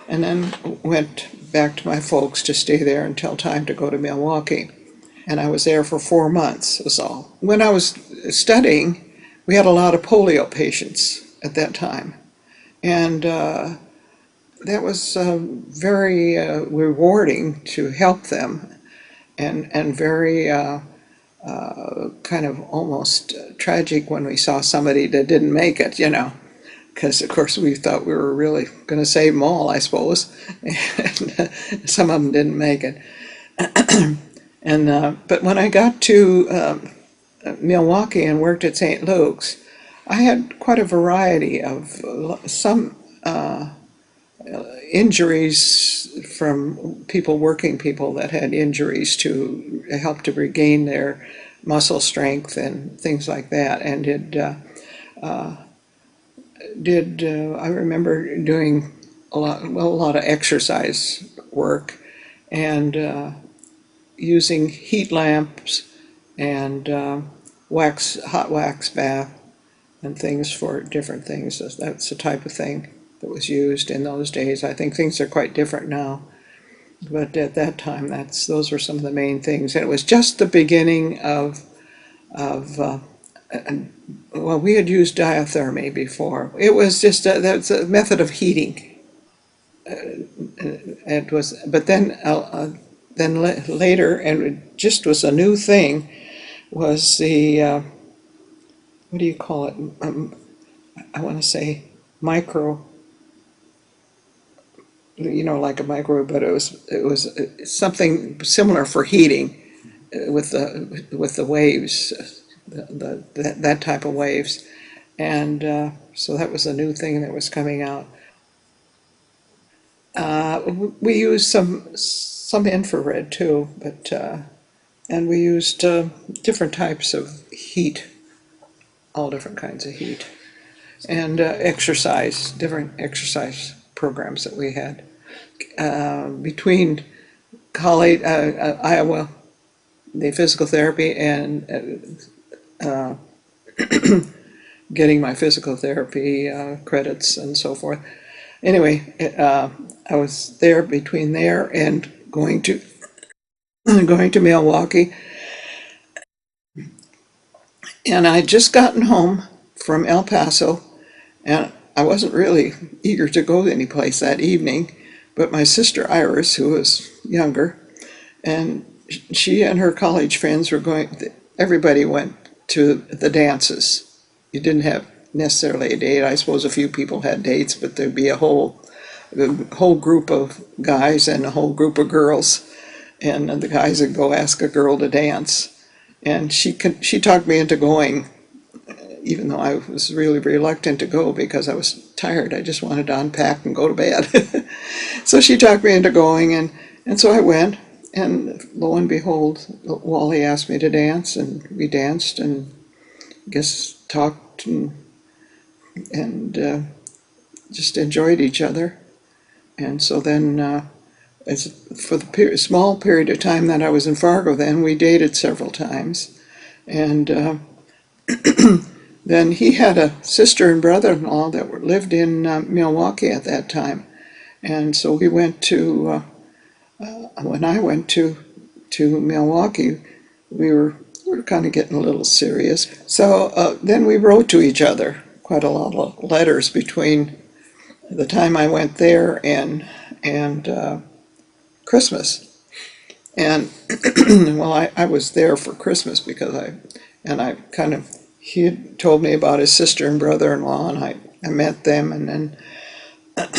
And then went back to my folks to stay there until time to go to Milwaukee. And I was there for 4 months, was all. When I was studying, we had a lot of polio patients at that time. And that was very rewarding to help them, and very kind of almost tragic when we saw somebody that didn't make it, because of course we thought we were really going to save them all, I suppose, and some of them didn't make it. And but when I got to Milwaukee and worked at St. Luke's, I had quite a variety of some injuries from working people that had injuries to help to regain their muscle strength and things like that, and I remember doing a lot of exercise work, and using heat lamps and hot wax bath and things for different things. That's the type of thing that was used in those days. I think things are quite different now, but at that time, those were some of the main things. And it was just the beginning of well, we had used diathermy before. It was just that's a method of heating. It was, but then later, and it just was a new thing, was the what do you call it? I want to say micro, like a microwave, but it was something similar for heating with the waves, that type of waves, and so that was a new thing that was coming out. We used some infrared too, but and we used different types of heat, all different kinds of heat, and different exercise programs that we had between college, Iowa, the physical therapy, and getting my physical therapy credits and so forth. Anyway, I was there between there and going to going to Milwaukee, and I'd just gotten home from El Paso, and I wasn't really eager to go anyplace that evening, but my sister Iris, who was younger, and she and her college friends were going, everybody went to the dances. You didn't have necessarily a date. I suppose a few people had dates, but there'd be a whole group of guys and a whole group of girls, and the guys would go ask a girl to dance. And she talked me into going, even though I was really reluctant to go because I was tired. I just wanted to unpack and go to bed. So she talked me into going, and so I went, and lo and behold, Wally asked me to dance, and we danced, and I guess talked and just enjoyed each other. And so then, for the small period of time that I was in Fargo, then we dated several times, and then he had a sister and brother-in-law that lived in Milwaukee at that time, and so we went to. When I went to Milwaukee, we were kind of getting a little serious. So then we wrote to each other quite a lot of letters between the time I went there and Christmas. And well, I was there for Christmas because I kind of, he had told me about his sister and brother-in-law, and I met them, and then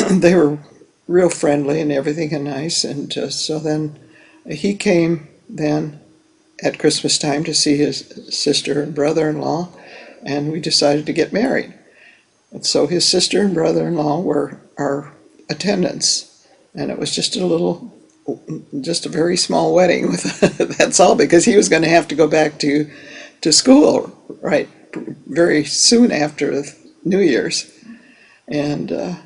they were real friendly and everything and nice. And so then he came then at Christmas time to see his sister and brother-in-law, and we decided to get married. And so his sister and brother-in-law were our attendants, and it was just a very small wedding. That's all, because he was going to have to go back to school right very soon after New Year's, and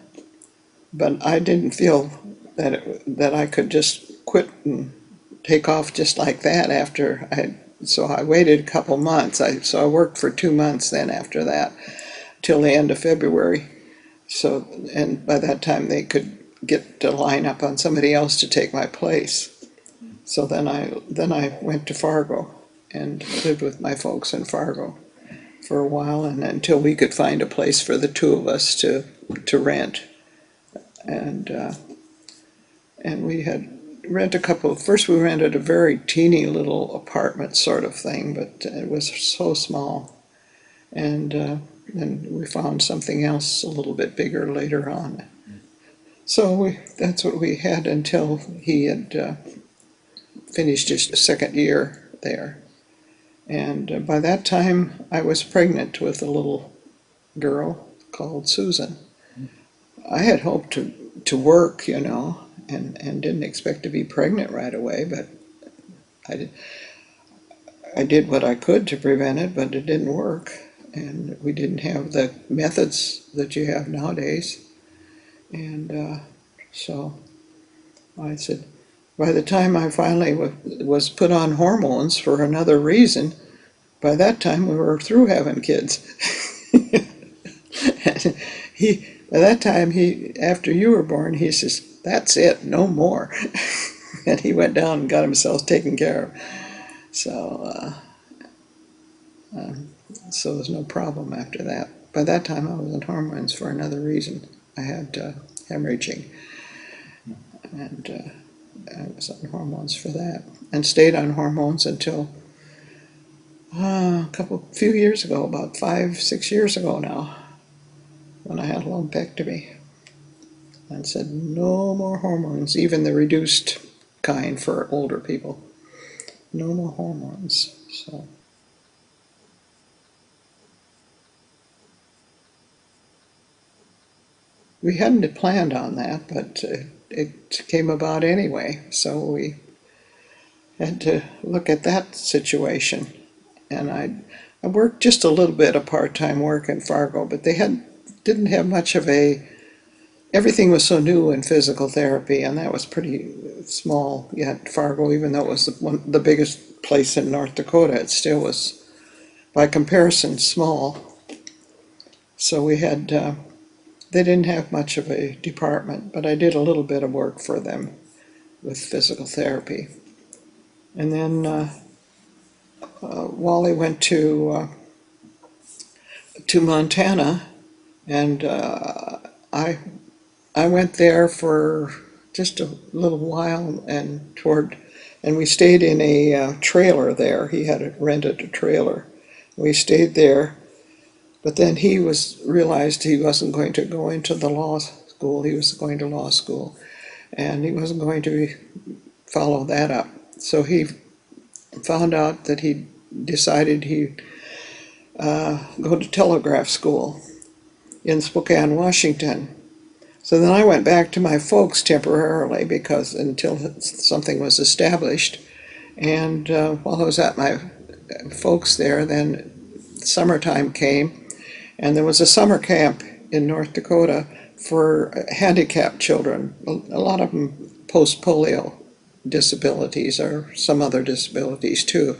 but I didn't feel that I could just quit and take off just like that after so I waited a couple months. So I worked for 2 months then after that till the end of February. So, and by that time they could get to line up on somebody else to take my place. So then I went to Fargo and lived with my folks in Fargo for a while, and until we could find a place for the two of us to rent. And we had rent a couple. First, we rented a very teeny little apartment sort of thing, but it was so small. And then we found something else a little bit bigger later on. So that's what we had until he had finished his second year there. And by that time, I was pregnant with a little girl called Susan. I had hoped to work, and didn't expect to be pregnant right away, but I did what I could to prevent it, but it didn't work. And we didn't have the methods that you have nowadays. And so I said, by the time I finally was put on hormones for another reason, by that time we were through having kids. By that time, after you were born, he says, "That's it, no more." And he went down and got himself taken care of. So, so there was no problem after that. By that time, I was on hormones for another reason. I had hemorrhaging, and I was on hormones for that, and stayed on hormones until few years ago, about 5, 6 years ago now, when I had a lumpectomy, and said no more hormones, even the reduced kind for older people. No more hormones. So we hadn't planned on that, but it came about anyway. So we had to look at that situation. And I worked just a little bit of part-time work in Fargo, but they didn't have much of everything was so new in physical therapy, and that was pretty small yet. Fargo, even though it was the biggest place in North Dakota, it still was, by comparison, small. So they didn't have much of a department, but I did a little bit of work for them with physical therapy. And then Wally went to Montana, and I went there for just a little while, and we stayed in a trailer there. He had rented a trailer. We stayed there, but then he realized he wasn't going to go into the law school. He was going to law school, and he wasn't going to follow that up. So he found out that he decided he'd go to telegraph school in Spokane, Washington. So then I went back to my folks temporarily because until something was established. And while I was at my folks there, then summertime came, and there was a summer camp in North Dakota for handicapped children, a lot of them post-polio disabilities or some other disabilities too.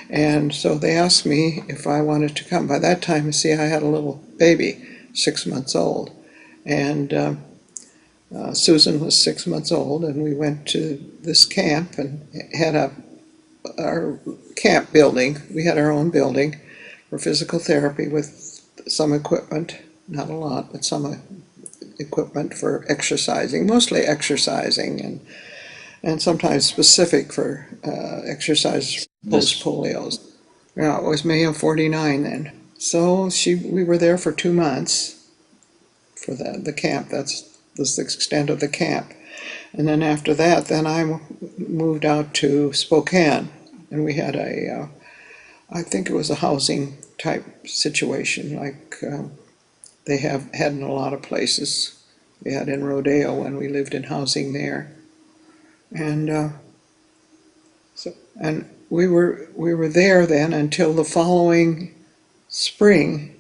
And so they asked me if I wanted to come. By that time, see, I had a little baby, 6 months old. And Susan was 6 months old, and we went to this camp and had our camp building. We had our own building for physical therapy with some equipment, not a lot, but some equipment for exercising, mostly exercising, and sometimes specific for exercise post-polios. Yeah, it was May of '49 then. So we were there for 2 months for the camp. That's the extent of the camp. And then after that, then I moved out to Spokane, and we had I think it was a housing type situation like they had in a lot of places. We had in Rodeo when we lived in housing there. And and we were there then until the following spring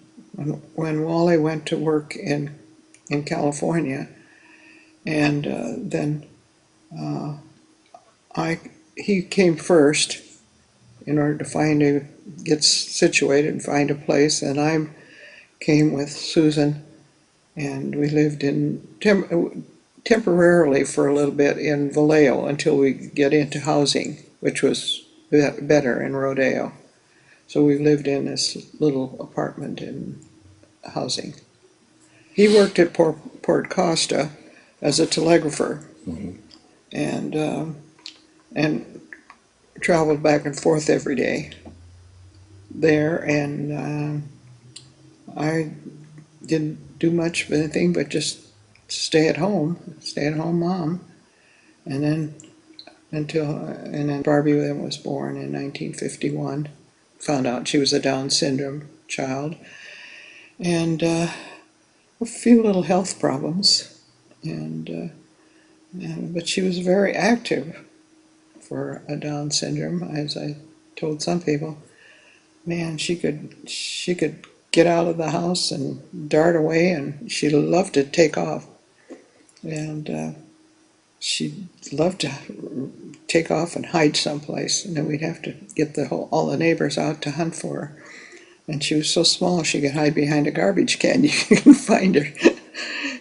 when Wally went to work in California, and then he came first in order to get situated and find a place, and I came with Susan, and we lived in temporarily for a little bit in Vallejo until we get into housing, which was better in Rodeo. So we lived in this little apartment in housing. He worked at Port Costa as a telegrapher, and traveled back and forth every day there, and I didn't do much of anything but just stay at home mom, and then Barbie was born in 1951. Found out she was a Down syndrome child, and a few little health problems, but she was very active for a Down syndrome. As I told some people, man, she could get out of the house and dart away, and she loved to take off. And she loved to take off and hide someplace, and then we'd have to get all the neighbors out to hunt for her. And she was so small she could hide behind a garbage can. You couldn't find her.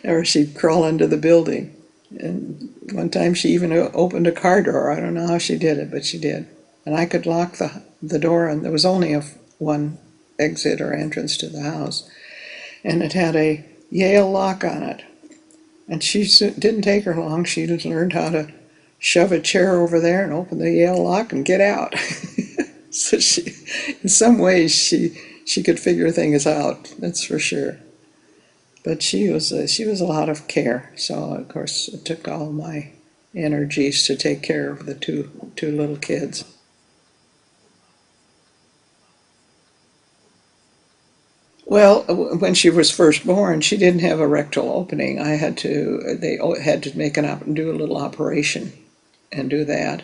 Or she'd crawl under the building. And one time she even opened a car door. I don't know how she did it, but she did. And I could lock the door, and there was only one exit or entrance to the house. And it had a Yale lock on it. And didn't take her long. She just learned how to shove a chair over there and open the Yale lock and get out. So in some ways, she could figure things out. That's for sure. But she was a lot of care. So of course, it took all my energies to take care of the two little kids. Well, when she was first born, she didn't have a rectal opening. They had to do a little operation and do that.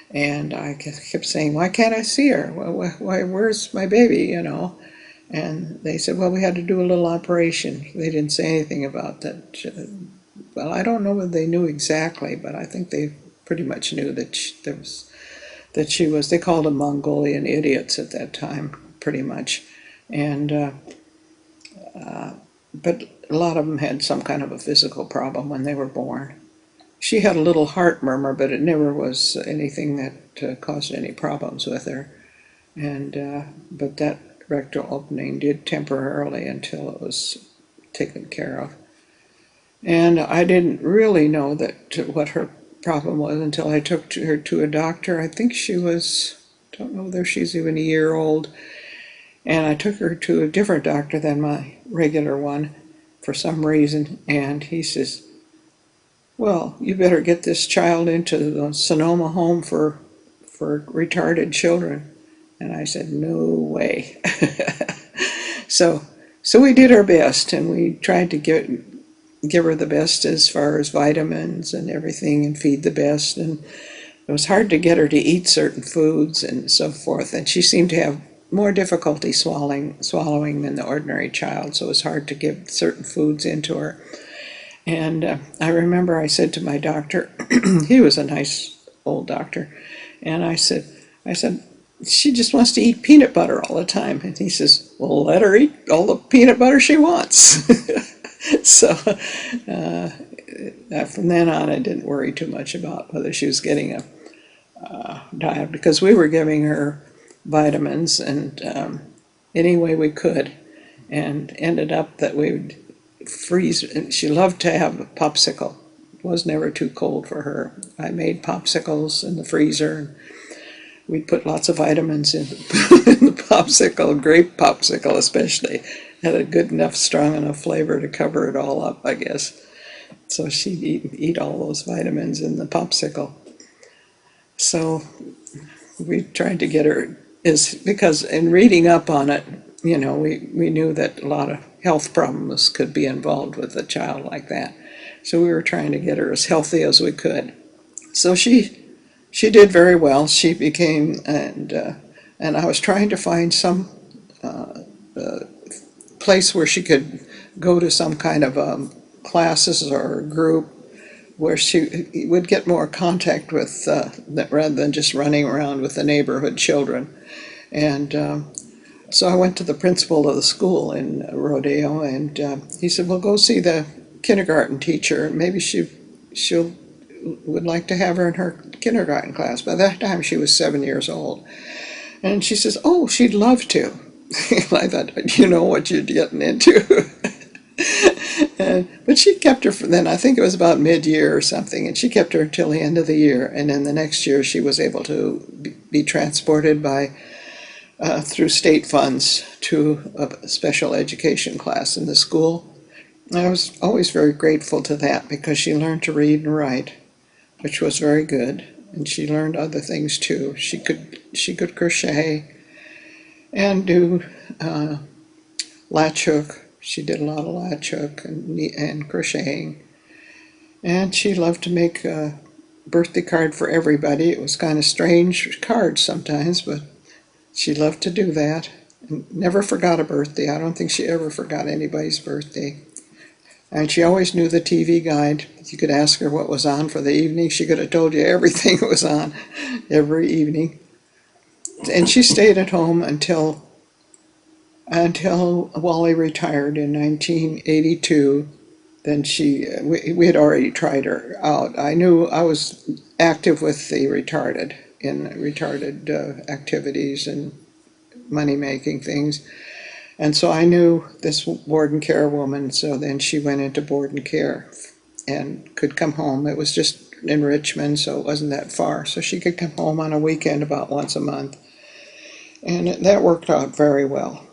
And I kept saying, why can't I see her? Why, where's my baby, And they said, well, we had to do a little operation. They didn't say anything about that. Well, I don't know whether they knew exactly, but I think they pretty much knew that she was, they called them Mongolian idiots at that time, pretty much. And but a lot of them had some kind of a physical problem when they were born. she had a little heart murmur, but it never was anything that caused any problems with her. And but that rectal opening did temporarily until it was taken care of. And I didn't really know that what her problem was until I took her to a doctor. I think she was, don't know whether she's even a year old. And I took her to a different doctor than my regular one for some reason. And he says, well, you better get this child into the Sonoma home for retarded children. And I said, no way. so we did our best, and we tried to give her the best as far as vitamins and everything, and feed the best. And it was hard to get her to eat certain foods and so forth. And she seemed to have more difficulty swallowing than the ordinary child, so it was hard to give certain foods into her. And I remember I said to my doctor, he was a nice old doctor, and I said, she just wants to eat peanut butter all the time. And he says, well, let her eat all the peanut butter she wants. So from then on, I didn't worry too much about whether she was getting a diet, because we were giving her vitamins and any way we could, and ended up that we would freeze. And she loved to have a popsicle. It was never too cold for her. I made popsicles in the freezer, and we'd put lots of vitamins in the popsicle, grape popsicle especially. Had a good enough, strong enough flavor to cover it all up, I guess. So she'd eat all those vitamins in the popsicle. So we tried to get her, because in reading up on it, we knew that a lot of health problems could be involved with a child like that. So we were trying to get her as healthy as we could. So she did very well. She became, and I was trying to find some place where she could go to some kind of classes or group where she would get more contact with rather than just running around with the neighborhood children. And so I went to the principal of the school in Rodeo, and he said, well, go see the kindergarten teacher. Maybe she'll would like to have her in her kindergarten class. By that time, she was 7 years old. And she says, oh, she'd love to. I thought, you know what you're getting into. But she kept her for then, I think it was about mid-year or something, and she kept her until the end of the year. And then the next year, she was able to be transported through state funds to a special education class in the school. And I was always very grateful to that, because she learned to read and write, which was very good. And she learned other things too. She could crochet and do latch hook. She did a lot of latch hook and crocheting. And she loved to make a birthday card for everybody. It was kind of strange cards sometimes, but she loved to do that. And never forgot a birthday. I don't think she ever forgot anybody's birthday. And she always knew the TV guide. You could ask her what was on for the evening. She could have told you everything that was on every evening. And she stayed at home until Wally retired in 1982. Then we had already tried her out. I knew I was active with the retarded activities and money-making things. And so I knew this board and care woman, so then she went into board and care and could come home. It was just in Richmond, so it wasn't that far. So she could come home on a weekend about once a month. And that worked out very well.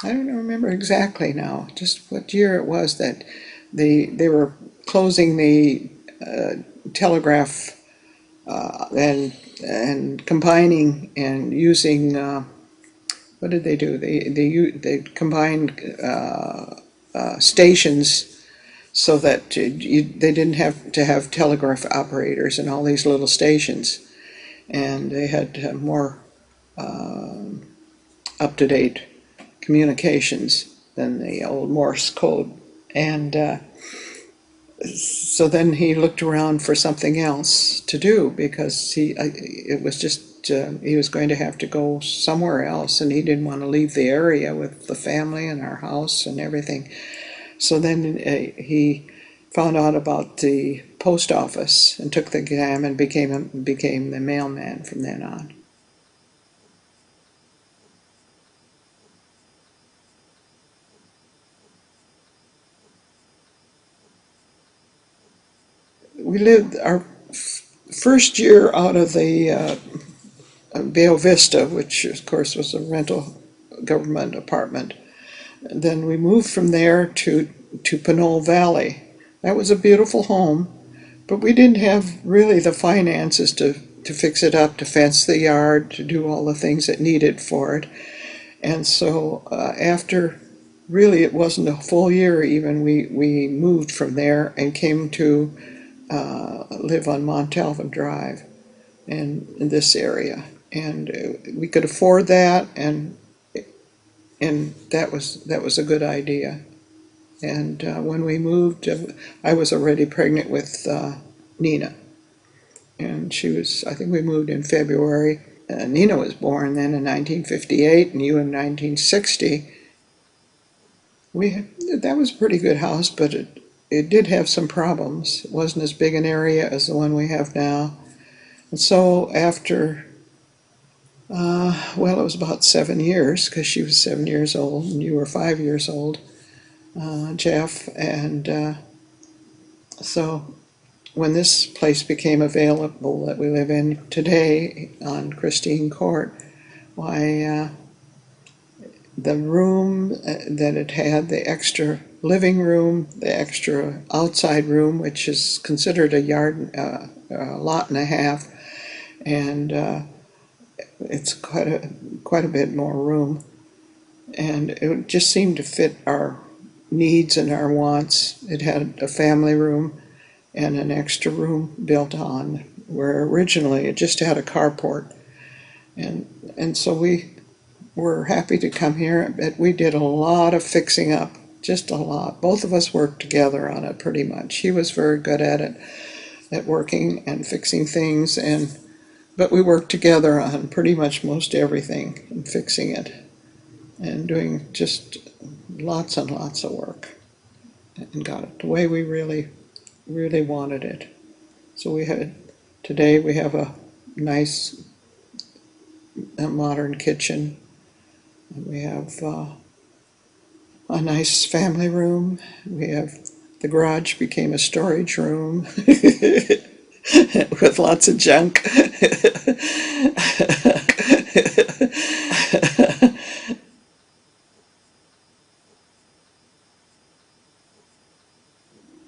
I don't remember exactly now, just what year it was that they were closing the telegraph and combining and using, what did they do? They combined stations so that they didn't have to have telegraph operators in all these little stations, and they had more up-to-date communications than the old Morse code. And so then he looked around for something else to do, because it was just he was going to have to go somewhere else, and he didn't want to leave the area with the family and our house and everything. So then he found out about the post office and took the exam and became the mailman from then on. We lived our first year out of the Vail Vista, which of course was a rental government apartment. And then we moved from there to Pinole Valley. That was a beautiful home, but we didn't have really the finances to fix it up, to fence the yard, to do all the things that needed for it. And so after, really it wasn't a full year even, we moved from there and came to live on Montalvin Drive in this area. And we could afford that, and that was a good idea. And when we moved, I was already pregnant with Nina, and I think we moved in February. Nina was born then in 1958, and you in 1960. That was a pretty good house, but it did have some problems. It wasn't as big an area as the one we have now. And so after, well, it was about 7 years, because she was 7 years old and you were 5 years old, Jeff. And so when this place became available that we live in today on Christine Court, why, the room that it had, the extra living room, the extra outside room, which is considered a lot and a half, and it's quite a bit more room, and it just seemed to fit our needs and our wants. It had a family room and an extra room built on, where originally it just had a carport, and so we were happy to come here. But we did a lot of fixing up, just a lot. Both of us worked together on it pretty much. He was very good at it, at working and fixing things, but we worked together on pretty much most everything and fixing it and doing just lots and lots of work, and got it the way we really, really wanted it. So today we have a nice modern kitchen, and we have a nice family room. The garage became a storage room with lots of junk.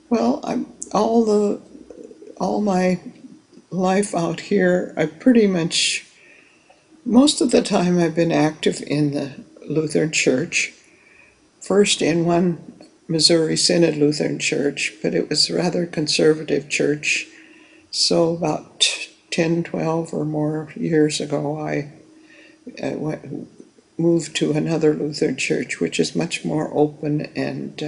Well, all my life out here, most of the time I've been active in the Lutheran Church. First in one Missouri Synod Lutheran Church, but it was a rather conservative church. So about 10, 12 or more years ago, I moved to another Lutheran church, which is much more open and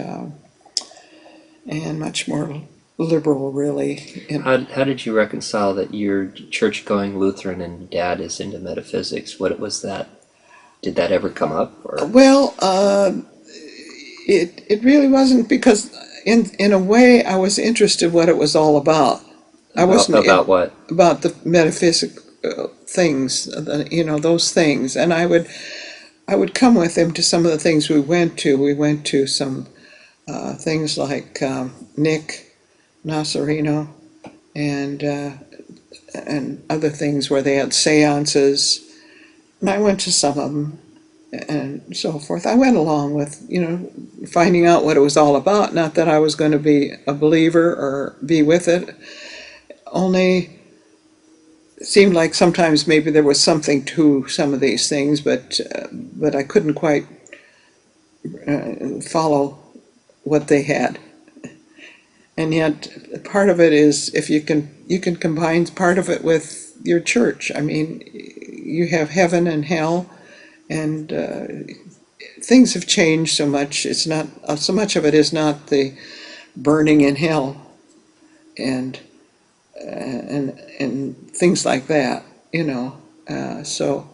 much more liberal, really. How did you reconcile that you're church-going Lutheran and Dad is into metaphysics? What was that? Did that ever come up? Or? Well, it really wasn't, because in a way I was interested what it was all about. I wasn't about what? About the metaphysic things, those things, and I would come with him to some of the things we went to. We went to some things like Nick Nasarino and other things where they had seances, and I went to some of them and so forth. I went along with, finding out what it was all about. Not that I was going to be a believer or be with it, only it seemed like sometimes maybe there was something to some of these things, but I couldn't quite follow what they had. And yet part of it is, if you can combine part of it with your church. I mean, you have heaven and hell, and things have changed so much. It's not so much of it is not the burning in hell and things like that, So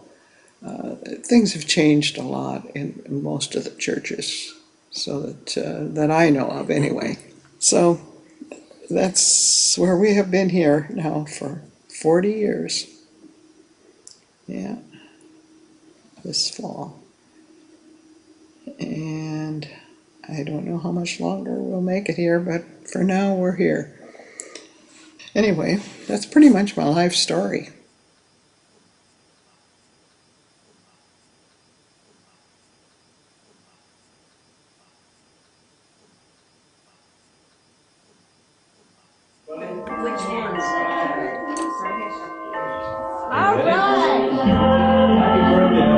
things have changed a lot in most of the churches, so that I know of anyway. So that's where we have been here now for 40 years. Yeah, this fall. And I don't know how much longer we'll make it here, but for now we're here. Anyway, that's pretty much my life story. Which one is that? All right. Happy birthday,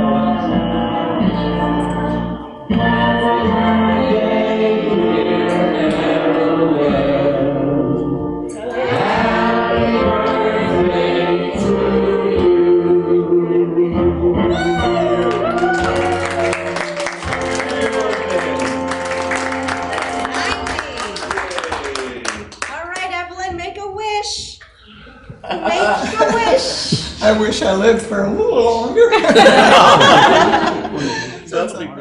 All right, Evelyn, make a wish. Make a wish. I wish I lived for a little longer. Sounds like